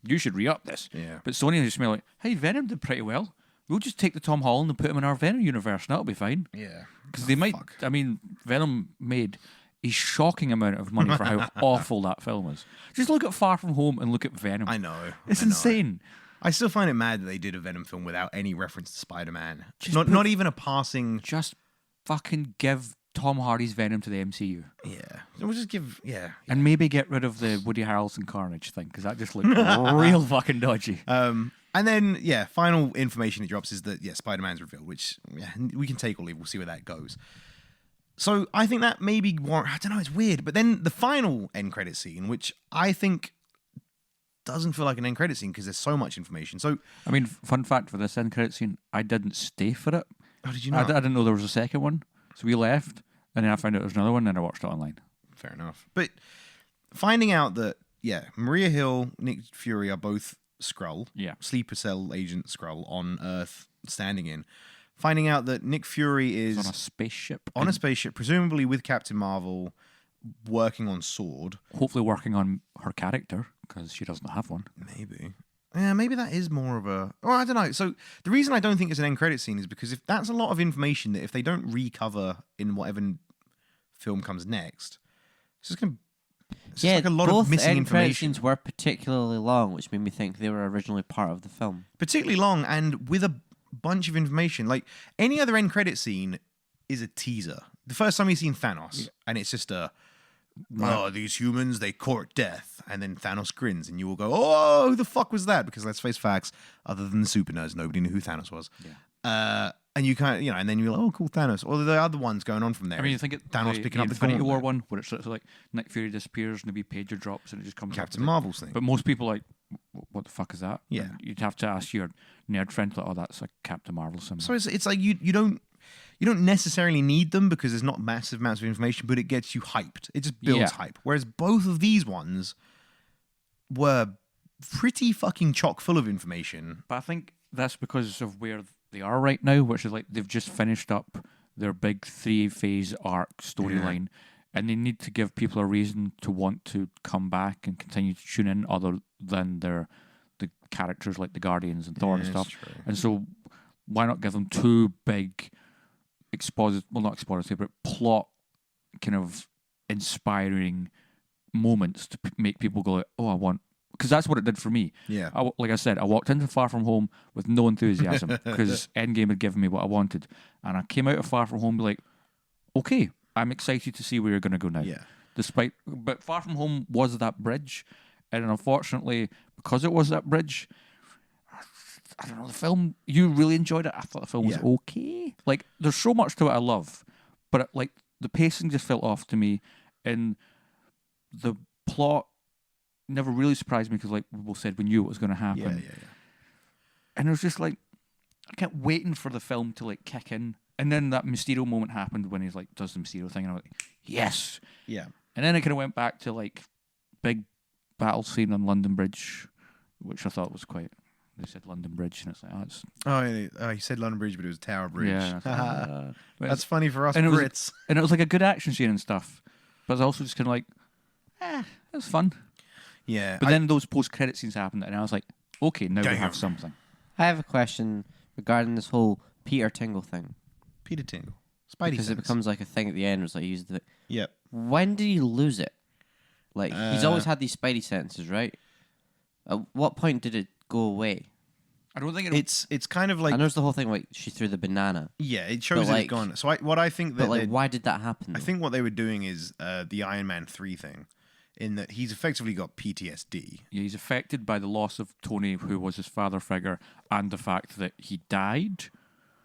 Speaker 2: you should re-up this.
Speaker 1: Yeah.
Speaker 2: But Sony just be like, hey, Venom did pretty well. We'll just take the Tom Holland and put him in our Venom universe and that'll be fine.
Speaker 1: Yeah.
Speaker 2: Because they might...
Speaker 1: fuck.
Speaker 2: I mean, Venom made a shocking amount of money for how awful that film is. Just look at Far From Home and look at Venom.
Speaker 1: I know.
Speaker 2: It's
Speaker 1: I know.
Speaker 2: insane.
Speaker 1: I still find it mad that they did a Venom film without any reference to Spider-Man.
Speaker 2: Just
Speaker 1: Not even a passing...
Speaker 2: Just fucking give Tom Hardy's Venom to the MCU.
Speaker 1: Yeah. We'll just give... Yeah.
Speaker 2: And maybe get rid of the Woody Harrelson Carnage thing, because that just looked real fucking dodgy.
Speaker 1: And then, final information it drops is that, Spider-Man's revealed, which we can take or leave. We'll see where that goes. So I think that maybe... I don't know, it's weird. But then the final end credit scene, which I think doesn't feel like an end credit scene because there's so much information. So...
Speaker 2: I mean, fun fact for this end credit scene, I didn't stay for it.
Speaker 1: Oh, did you
Speaker 2: I
Speaker 1: not?
Speaker 2: didn't know there was a second one. So we left, and then I found out there was another one, and I watched it online.
Speaker 1: Fair enough. But finding out that, Maria Hill, Nick Fury are both Skrull.
Speaker 2: Yeah.
Speaker 1: Sleeper Cell agent Skrull on Earth standing in. Finding out that Nick Fury is...
Speaker 2: On a spaceship.
Speaker 1: on a spaceship, presumably with Captain Marvel, working on Sword.
Speaker 2: Hopefully working on her character, because she doesn't have one.
Speaker 1: Maybe. Yeah, maybe that is more of a... Well, I don't know. So the reason I don't think it's an end credit scene is because if that's a lot of information that if they don't recover in whatever film comes next, it's just going to... It's just like a lot of missing
Speaker 4: end credit
Speaker 1: information.
Speaker 4: scenes were particularly long, which made me think they were originally part of the film.
Speaker 1: Particularly long and with a bunch of information. Like any other end credit scene is a teaser. The first time you've seen Thanos, and it's just these humans, they court death. And then Thanos grins, and you will go, oh, who the fuck was that? Because let's face facts, other than the super nerds, nobody knew who Thanos was.
Speaker 2: Yeah.
Speaker 1: And you kind of, and then you're like, oh, cool, Thanos. Or the other ones going on from there.
Speaker 2: I mean, you think it,
Speaker 1: Thanos
Speaker 2: the
Speaker 1: picking up the
Speaker 2: Infinity War
Speaker 1: gauntlet.
Speaker 2: one, where it's sort of like Nick Fury disappears and the wee pager drops and it just comes
Speaker 1: Captain
Speaker 2: up.
Speaker 1: Marvel's thing.
Speaker 2: But most people are like, what the fuck is that?
Speaker 1: Yeah.
Speaker 2: And you'd have to ask your nerd friend, like, oh, that's a Captain Marvel symbol.
Speaker 1: So it's like you don't necessarily need them because there's not massive amounts of information, but it gets you hyped. It just builds hype. Whereas both of these ones were pretty fucking chock full of information.
Speaker 2: But I think that's because of where they are right now, which is like they've just finished up their big 3-phase arc storyline, and they need to give people a reason to want to come back and continue to tune in other than the characters like the Guardians and Thor and stuff.
Speaker 1: True.
Speaker 2: And so why not give them two big not expository, but plot kind of inspiring moments to make people go like, oh, I want... Because that's what it did for me.
Speaker 1: Yeah.
Speaker 2: Like I said, I walked into Far From Home with no enthusiasm because Endgame had given me what I wanted. And I came out of Far From Home like, okay, I'm excited to see where you're going to go now.
Speaker 1: Yeah.
Speaker 2: But Far From Home was that bridge. And unfortunately, because it was that bridge, I don't know, the film, you really enjoyed it. I thought the film was okay. Like, there's so much to it I love, but like the pacing just felt off to me, and the plot never really surprised me because, like we both said, we knew what was going to happen.
Speaker 1: Yeah.
Speaker 2: And it was just like, I kept waiting for the film to like kick in, and then that Mysterio moment happened when he's like does the Mysterio thing, and I was like, yes.
Speaker 1: Yeah.
Speaker 2: And then it kind of went back to like big battle scene on London Bridge, which I thought was quite. They said London Bridge, and it's like,
Speaker 1: He said London Bridge, but it was Tower Bridge.
Speaker 2: Yeah,
Speaker 1: That's funny for us
Speaker 2: and
Speaker 1: Brits.
Speaker 2: And it was like a good action scene and stuff, but it's also just kind of like, it was fun.
Speaker 1: Yeah.
Speaker 2: But then those post-credit scenes happened, and I was like, okay, now we
Speaker 1: Damn.
Speaker 2: have something.
Speaker 4: I have a question regarding this whole Peter Tingle thing.
Speaker 1: Peter Tingle. Spidey
Speaker 4: Because
Speaker 1: sense.
Speaker 4: it becomes like a thing at the end. It's like he used the...
Speaker 1: Yep.
Speaker 4: When did he lose it? Like, he's always had these Spidey senses, right? At what point did it go away?
Speaker 2: I don't think
Speaker 1: It's kind of like...
Speaker 4: And there's the whole thing, like, she threw the banana.
Speaker 1: Yeah, it shows
Speaker 4: But,
Speaker 1: that
Speaker 4: like-
Speaker 1: it's gone. So what I think that...
Speaker 4: But, like, why did that happen?
Speaker 1: I
Speaker 4: though?
Speaker 1: think what they were doing is the Iron Man 3 thing. in that he's effectively got PTSD.
Speaker 2: Yeah, he's affected by the loss of Tony, who was his father figure, and the fact that he died.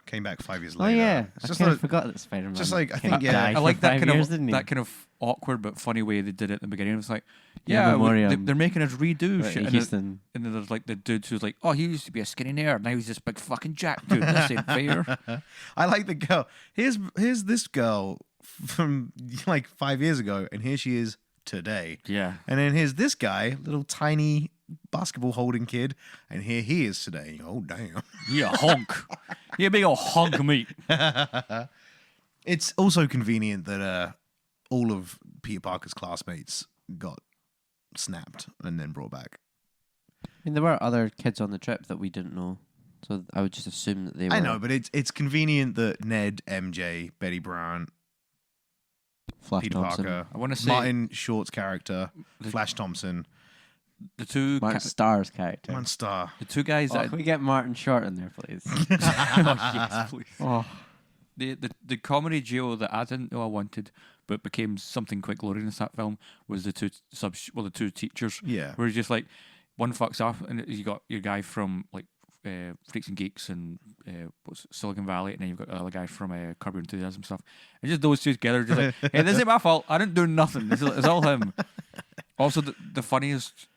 Speaker 1: Came back 5 years
Speaker 4: Oh
Speaker 1: later.
Speaker 4: yeah,
Speaker 1: It's
Speaker 4: I
Speaker 1: just
Speaker 4: kind
Speaker 1: like,
Speaker 4: of forgot that Spider-Man.
Speaker 1: just like, I
Speaker 4: came
Speaker 1: think, yeah,
Speaker 4: died
Speaker 2: I like
Speaker 4: for
Speaker 2: that
Speaker 4: 5
Speaker 2: kind
Speaker 4: years,
Speaker 2: of
Speaker 4: didn't he?
Speaker 2: that kind of awkward but funny way they did it at the beginning. It was like,
Speaker 4: Yeah,
Speaker 2: yeah,
Speaker 4: Memoriam.
Speaker 2: they're making us redo
Speaker 4: Right,
Speaker 2: shit.
Speaker 4: Houston.
Speaker 2: And then there's like the dude who's like, oh, he used to be a skinny nerd, now he's this big fucking jack dude. This ain't fair.
Speaker 1: I like the girl. Here's this girl from like 5 years ago, and here she is today.
Speaker 2: Yeah.
Speaker 1: And then here's this guy, little tiny basketball holding kid, and here he is today. Oh damn.
Speaker 2: Yeah, honk. Yeah, big old honk of meat.
Speaker 1: It's also convenient that all of Peter Parker's classmates got snapped and then brought back.
Speaker 4: I mean, there were other kids on the trip that we didn't know, so I would just assume that they were.
Speaker 1: I know, but it's convenient that Ned, MJ, Betty Brown,
Speaker 4: Flash
Speaker 1: Peter
Speaker 4: Thompson.
Speaker 1: Parker,
Speaker 2: I want to say
Speaker 1: Martin Short's character, Flash Thompson,
Speaker 2: the two
Speaker 4: Martin Starr's character.
Speaker 1: Man Star.
Speaker 2: the two guys
Speaker 4: Oh,
Speaker 2: that
Speaker 4: can we get Martin Short in there, please?
Speaker 2: oh, yes, please.
Speaker 4: Oh,
Speaker 2: The comedy duo that I didn't know I wanted, but became something quite glorious in that film, was the two the two teachers.
Speaker 1: Yeah.
Speaker 2: Where it's just like one fucks up, and you got your guy from like Freaks and Geeks and what's it, Silicon Valley, and then you've got the other guy from Curb Your Enthusiasm stuff. And just those two together, just like, hey, this ain't my fault. I didn't do nothing. It's all him. Also, the funniest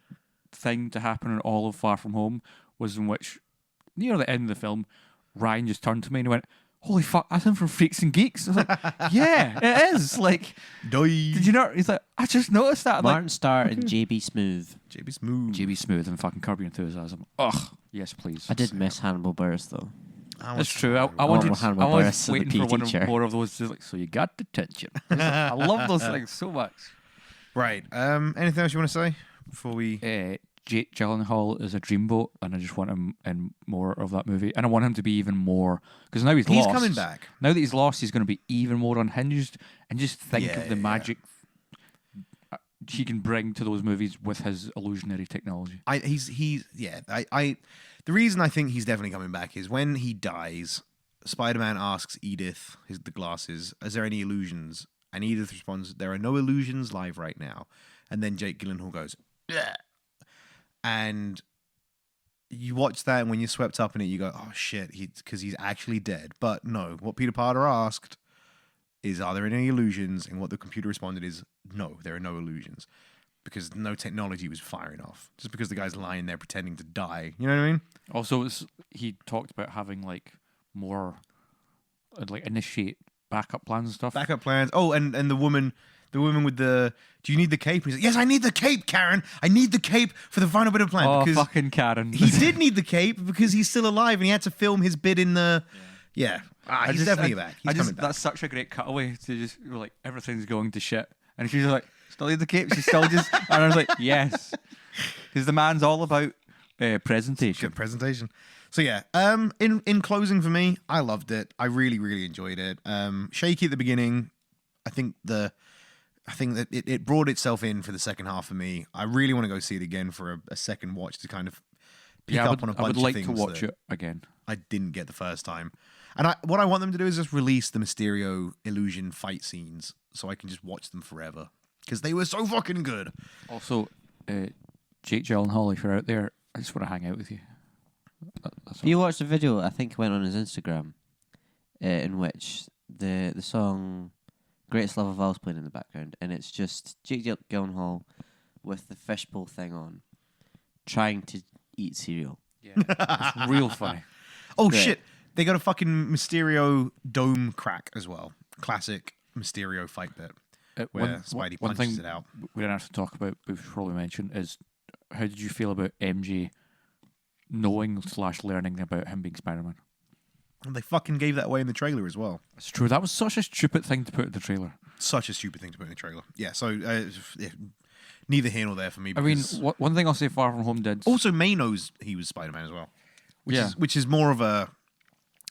Speaker 2: thing to happen in all of Far From Home was in which, near the end of the film, Ryan just turned to me and went, holy fuck, that's him from Freaks and Geeks. I was like, yeah, it is. Like, did you not? He's like, I just noticed that. I'm
Speaker 4: Martin Starr and JB Smooth.
Speaker 1: JB Smooth.
Speaker 2: like, GB Smooth and fucking Curb Your Enthusiasm. Ugh, yes, please.
Speaker 4: I did miss Hannibal Buress though.
Speaker 2: That's true. I
Speaker 4: want
Speaker 2: wanted.
Speaker 4: more Hannibal
Speaker 2: I was
Speaker 4: Buress as the
Speaker 2: waiting for
Speaker 4: PE
Speaker 2: one
Speaker 4: teacher.
Speaker 2: more of those. Just like, so you got detention. I love those things so much.
Speaker 1: Right. Anything else you want to say before we?
Speaker 2: Jake Gyllenhaal is a dreamboat, and I just want him in more of that movie. And I want him to be even more, because now he's lost.
Speaker 1: He's coming back.
Speaker 2: Now that he's lost, he's going to be even more unhinged. And just think
Speaker 1: Yeah,
Speaker 2: of the
Speaker 1: yeah.
Speaker 2: magic he can bring to those movies with his illusionary technology.
Speaker 1: The reason I think he's definitely coming back is when he dies, Spider-Man asks Edith, the glasses, is there any illusions? And Edith responds, there are no illusions live right now. And then Jake Gyllenhaal goes, yeah. And you watch that, and when you're swept up in it, you go, oh shit, because he's actually dead. But no, what Peter Parker asked is, are there any illusions? And what the computer responded is, no, there are no illusions. Because no technology was firing off. Just because the guy's lying there pretending to die. You know what I mean?
Speaker 2: Also, he talked about having like more, like initiate backup plans and stuff.
Speaker 1: Backup plans. Oh, and the woman with the, do you need the cape? And he's like, yes, I need the cape, Karen. I need the cape for the final bit of plan.
Speaker 2: Oh,
Speaker 1: because
Speaker 2: fucking Karen.
Speaker 1: he did need the cape because he's still alive and he had to film his bit in the, yeah. He's definitely back. He's coming back.
Speaker 2: That's such a great cutaway to just like everything's going to shit, and she's like, still need the cape. She's still just, and I was like, yes, because the man's all about presentation.
Speaker 1: Good presentation. So yeah, in closing for me, I loved it. I really, really enjoyed it. Shaky at the beginning. I think that it brought itself in for the second half for me. I really want to go see it again for a second watch to kind of pick up on a bunch
Speaker 2: I would like
Speaker 1: of
Speaker 2: to
Speaker 1: things
Speaker 2: watch
Speaker 1: that
Speaker 2: it again.
Speaker 1: I didn't get the first time. And what I want them to do is just release the Mysterio illusion fight scenes so I can just watch them forever. Because they were so fucking good.
Speaker 2: Also, Jake Gyllenhaal, if you're out there, I just want to hang out with you. That's all.
Speaker 4: You watched a video, I think it went on his Instagram, in which the song Greatest Love of All is playing in the background, and it's just Jake Gyllenhaal with the fishbowl thing on, trying to eat cereal.
Speaker 2: Yeah, it's real funny.
Speaker 1: Oh,
Speaker 4: Great.
Speaker 1: shit. They got a fucking Mysterio dome crack as well. Classic Mysterio fight bit. Where Spidey
Speaker 2: one
Speaker 1: punches
Speaker 2: thing
Speaker 1: it out.
Speaker 2: we didn't have to talk about, but we should probably mention, is how did you feel about MJ knowing / learning about him being Spider-Man?
Speaker 1: And they fucking gave that away in the trailer as well.
Speaker 2: It's true. That was such a stupid thing to put in the trailer.
Speaker 1: Such a stupid thing to put in the trailer. Yeah, so neither here nor there for me.
Speaker 2: I mean,
Speaker 1: because-
Speaker 2: one thing I'll say Far From Home did.
Speaker 1: Also, May knows he was Spider-Man as well.
Speaker 2: Yeah.
Speaker 1: Which is more of a...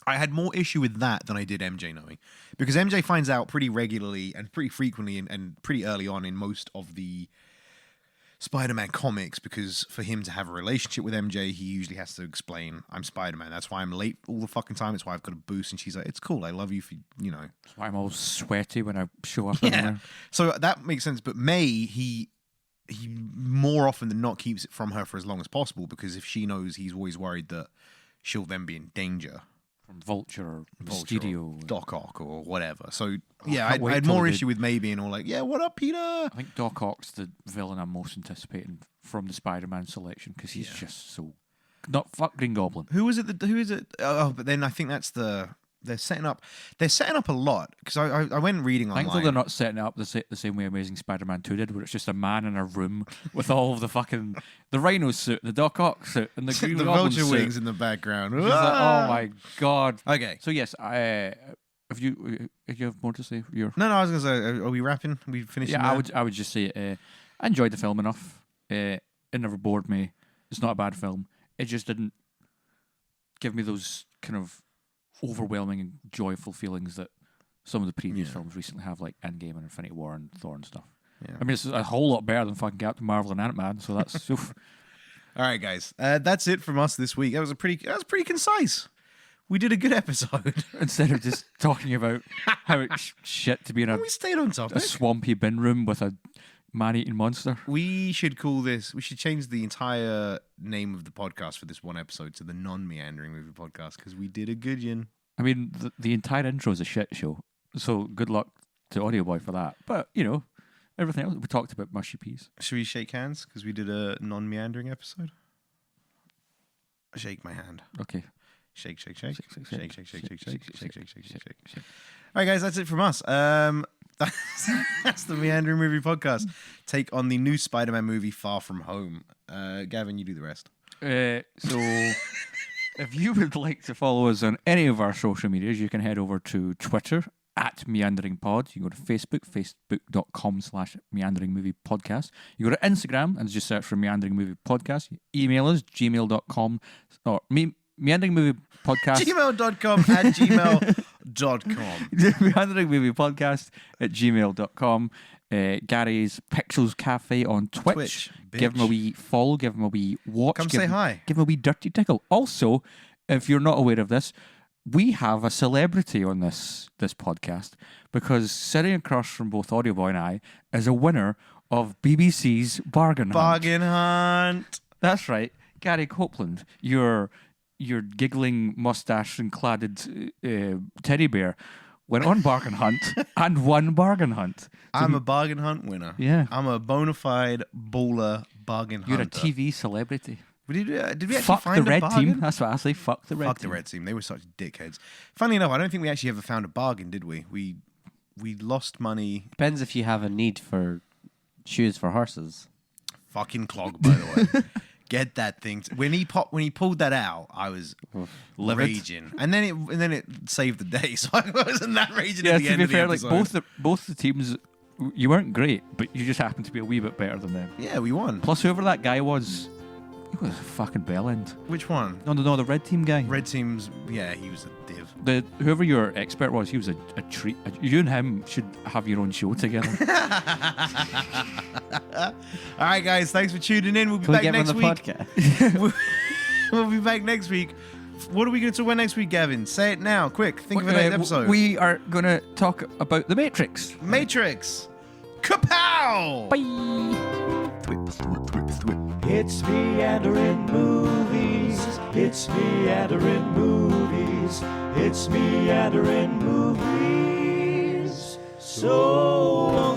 Speaker 1: I had more issue with that than I did MJ knowing. Because MJ finds out pretty regularly and pretty frequently and pretty early on in most of the Spider-Man comics, because for him to have a relationship with MJ, he usually has to explain, I'm Spider-Man. That's why I'm late all the fucking time. It's why I've got a boost. And she's like, it's cool. I love you for, you know.
Speaker 2: That's why I'm all sweaty when I show up.
Speaker 1: Yeah.
Speaker 2: Everywhere.
Speaker 1: So that makes sense. But May, he more often than not keeps it from her for as long as possible, because if she knows, he's always worried that she'll then be in danger.
Speaker 2: From Vulture or
Speaker 1: Vulture
Speaker 2: Mysterio.
Speaker 1: or Doc Ock or whatever. So yeah,
Speaker 2: can't
Speaker 1: I
Speaker 2: wait
Speaker 1: had
Speaker 2: till
Speaker 1: more
Speaker 2: they-
Speaker 1: issue with May being all like, yeah, what up, Peter?
Speaker 2: I think Doc Ock's the villain I'm most anticipating from the Spider-Man selection because he's just so not fuck Green Goblin.
Speaker 1: Who is it? Oh, but then I think that's they're setting up a lot, because I went reading online.
Speaker 2: Thankfully, they're not setting it up the same way Amazing Spider-Man 2 did, where it's just a man in a room with all of the Rhino suit, the Doc Ock suit, and the Green
Speaker 1: the
Speaker 2: Goblin
Speaker 1: vulture
Speaker 2: suit.
Speaker 1: wings in the background.
Speaker 2: It's like, oh my god.
Speaker 1: Okay.
Speaker 2: So yes, if you have more to say,
Speaker 1: No, I was gonna say, are we wrapping? Are we finishing?
Speaker 2: yeah,
Speaker 1: there?
Speaker 2: I would just say I enjoyed the film enough. It never bored me. It's not a bad film. It just didn't give me those kind of overwhelming and joyful feelings that some of the previous films recently have, like Endgame and Infinity War and Thor and stuff.
Speaker 1: Yeah.
Speaker 2: I mean, it's a whole lot better than fucking Captain Marvel and Ant-Man, so that's oof.
Speaker 1: All right, guys. That's it from us this week. That was pretty concise. We did a good episode.
Speaker 2: Instead of just talking about how it's shit to be in a
Speaker 1: We stayed on topic.
Speaker 2: swampy bin room with a man-eating monster.
Speaker 1: We should change the entire name of the podcast for this one episode to the Non-Meandering Movie Podcast, because we did a good one.
Speaker 2: I mean, the entire intro is a shit show, so good luck to Audio Boy for that. But, everything else, we talked about mushy peas.
Speaker 1: Should we shake hands, because we did a Non-Meandering episode? Shake my hand.
Speaker 2: Okay.
Speaker 1: Shake, shake, shake.
Speaker 2: Shake, shake,
Speaker 1: Shake,
Speaker 2: shake,
Speaker 1: shake, shake, shake, shake, shake, shake, shake, shake.
Speaker 2: shake.
Speaker 1: All right, guys, that's it from us. That's the Meandering Movie Podcast. Take on the new Spider-Man movie, Far From Home. Gavin, you do the rest.
Speaker 2: So, if you would like to follow us on any of our social medias, you can head over to Twitter @MeanderingPod. You go to Facebook, facebook.com/MeanderingMoviePodcast. You go to Instagram and just search for Meandering Movie Podcast. You email us, gmail.com, or Meandering Movie Podcast.
Speaker 1: gmail.com at gmail.com.
Speaker 2: Meandering Movie Podcast @gmail.com. Gary's Pixels Cafe on Twitch.
Speaker 1: Bitch.
Speaker 2: Give him a wee follow, give him a wee watch.
Speaker 1: Come
Speaker 2: give
Speaker 1: say
Speaker 2: him,
Speaker 1: hi.
Speaker 2: Give him a wee dirty tickle. Also, if you're not aware of this, we have a celebrity on this podcast, because sitting across from both Audio Boy and I is a winner of BBC's Bargain Hunt.
Speaker 1: Bargain Hunt.
Speaker 2: That's right. Gary Copeland, your giggling mustache and cladded teddy bear, went on Bargain Hunt and won Bargain Hunt.
Speaker 1: I'm a Bargain Hunt winner.
Speaker 2: Yeah.
Speaker 1: I'm a bona fide baller bargain
Speaker 2: You're
Speaker 1: hunter.
Speaker 2: a TV celebrity.
Speaker 1: Did we actually
Speaker 2: Fuck
Speaker 1: find
Speaker 2: the red
Speaker 1: a bargain?
Speaker 2: team. That's what I say. Fuck the red
Speaker 1: Fuck
Speaker 2: team.
Speaker 1: the red team. They were such dickheads. Funnily enough, I don't think we actually ever found a bargain, did we? We lost money.
Speaker 4: Depends if you have a need for shoes for horses.
Speaker 1: Fucking clog, by the way. Get that thing. When he pulled that out, I was
Speaker 2: Livid.
Speaker 1: raging, and then it saved the day. So I wasn't that raging
Speaker 2: Yeah,
Speaker 1: at the
Speaker 2: to
Speaker 1: end
Speaker 2: be
Speaker 1: of the
Speaker 2: fair, like
Speaker 1: episode.
Speaker 2: both the teams, you weren't great, but you just happened to be a wee bit better than them.
Speaker 1: Yeah, we won.
Speaker 2: Plus, whoever that guy was, he was a fucking bellend.
Speaker 1: Which one?
Speaker 2: No, the red team guy.
Speaker 1: Red team's. Yeah, he was a div.
Speaker 2: Whoever your expert was, he was a treat. You and him should have your own show together.
Speaker 1: All right, guys. Thanks for tuning in. We'll be
Speaker 4: Can we
Speaker 1: back
Speaker 4: get him on
Speaker 1: next
Speaker 4: the
Speaker 1: week.
Speaker 4: podcast?
Speaker 1: We'll be back next week. What are we going to talk about next week, Gavin? Say it now, quick. Think of a next episode.
Speaker 2: We are going to talk about The Matrix.
Speaker 1: Matrix. Kapow!
Speaker 2: Bye.
Speaker 3: It's Meandering Movies. It's Meandering Movies. It's Meandering Movies. So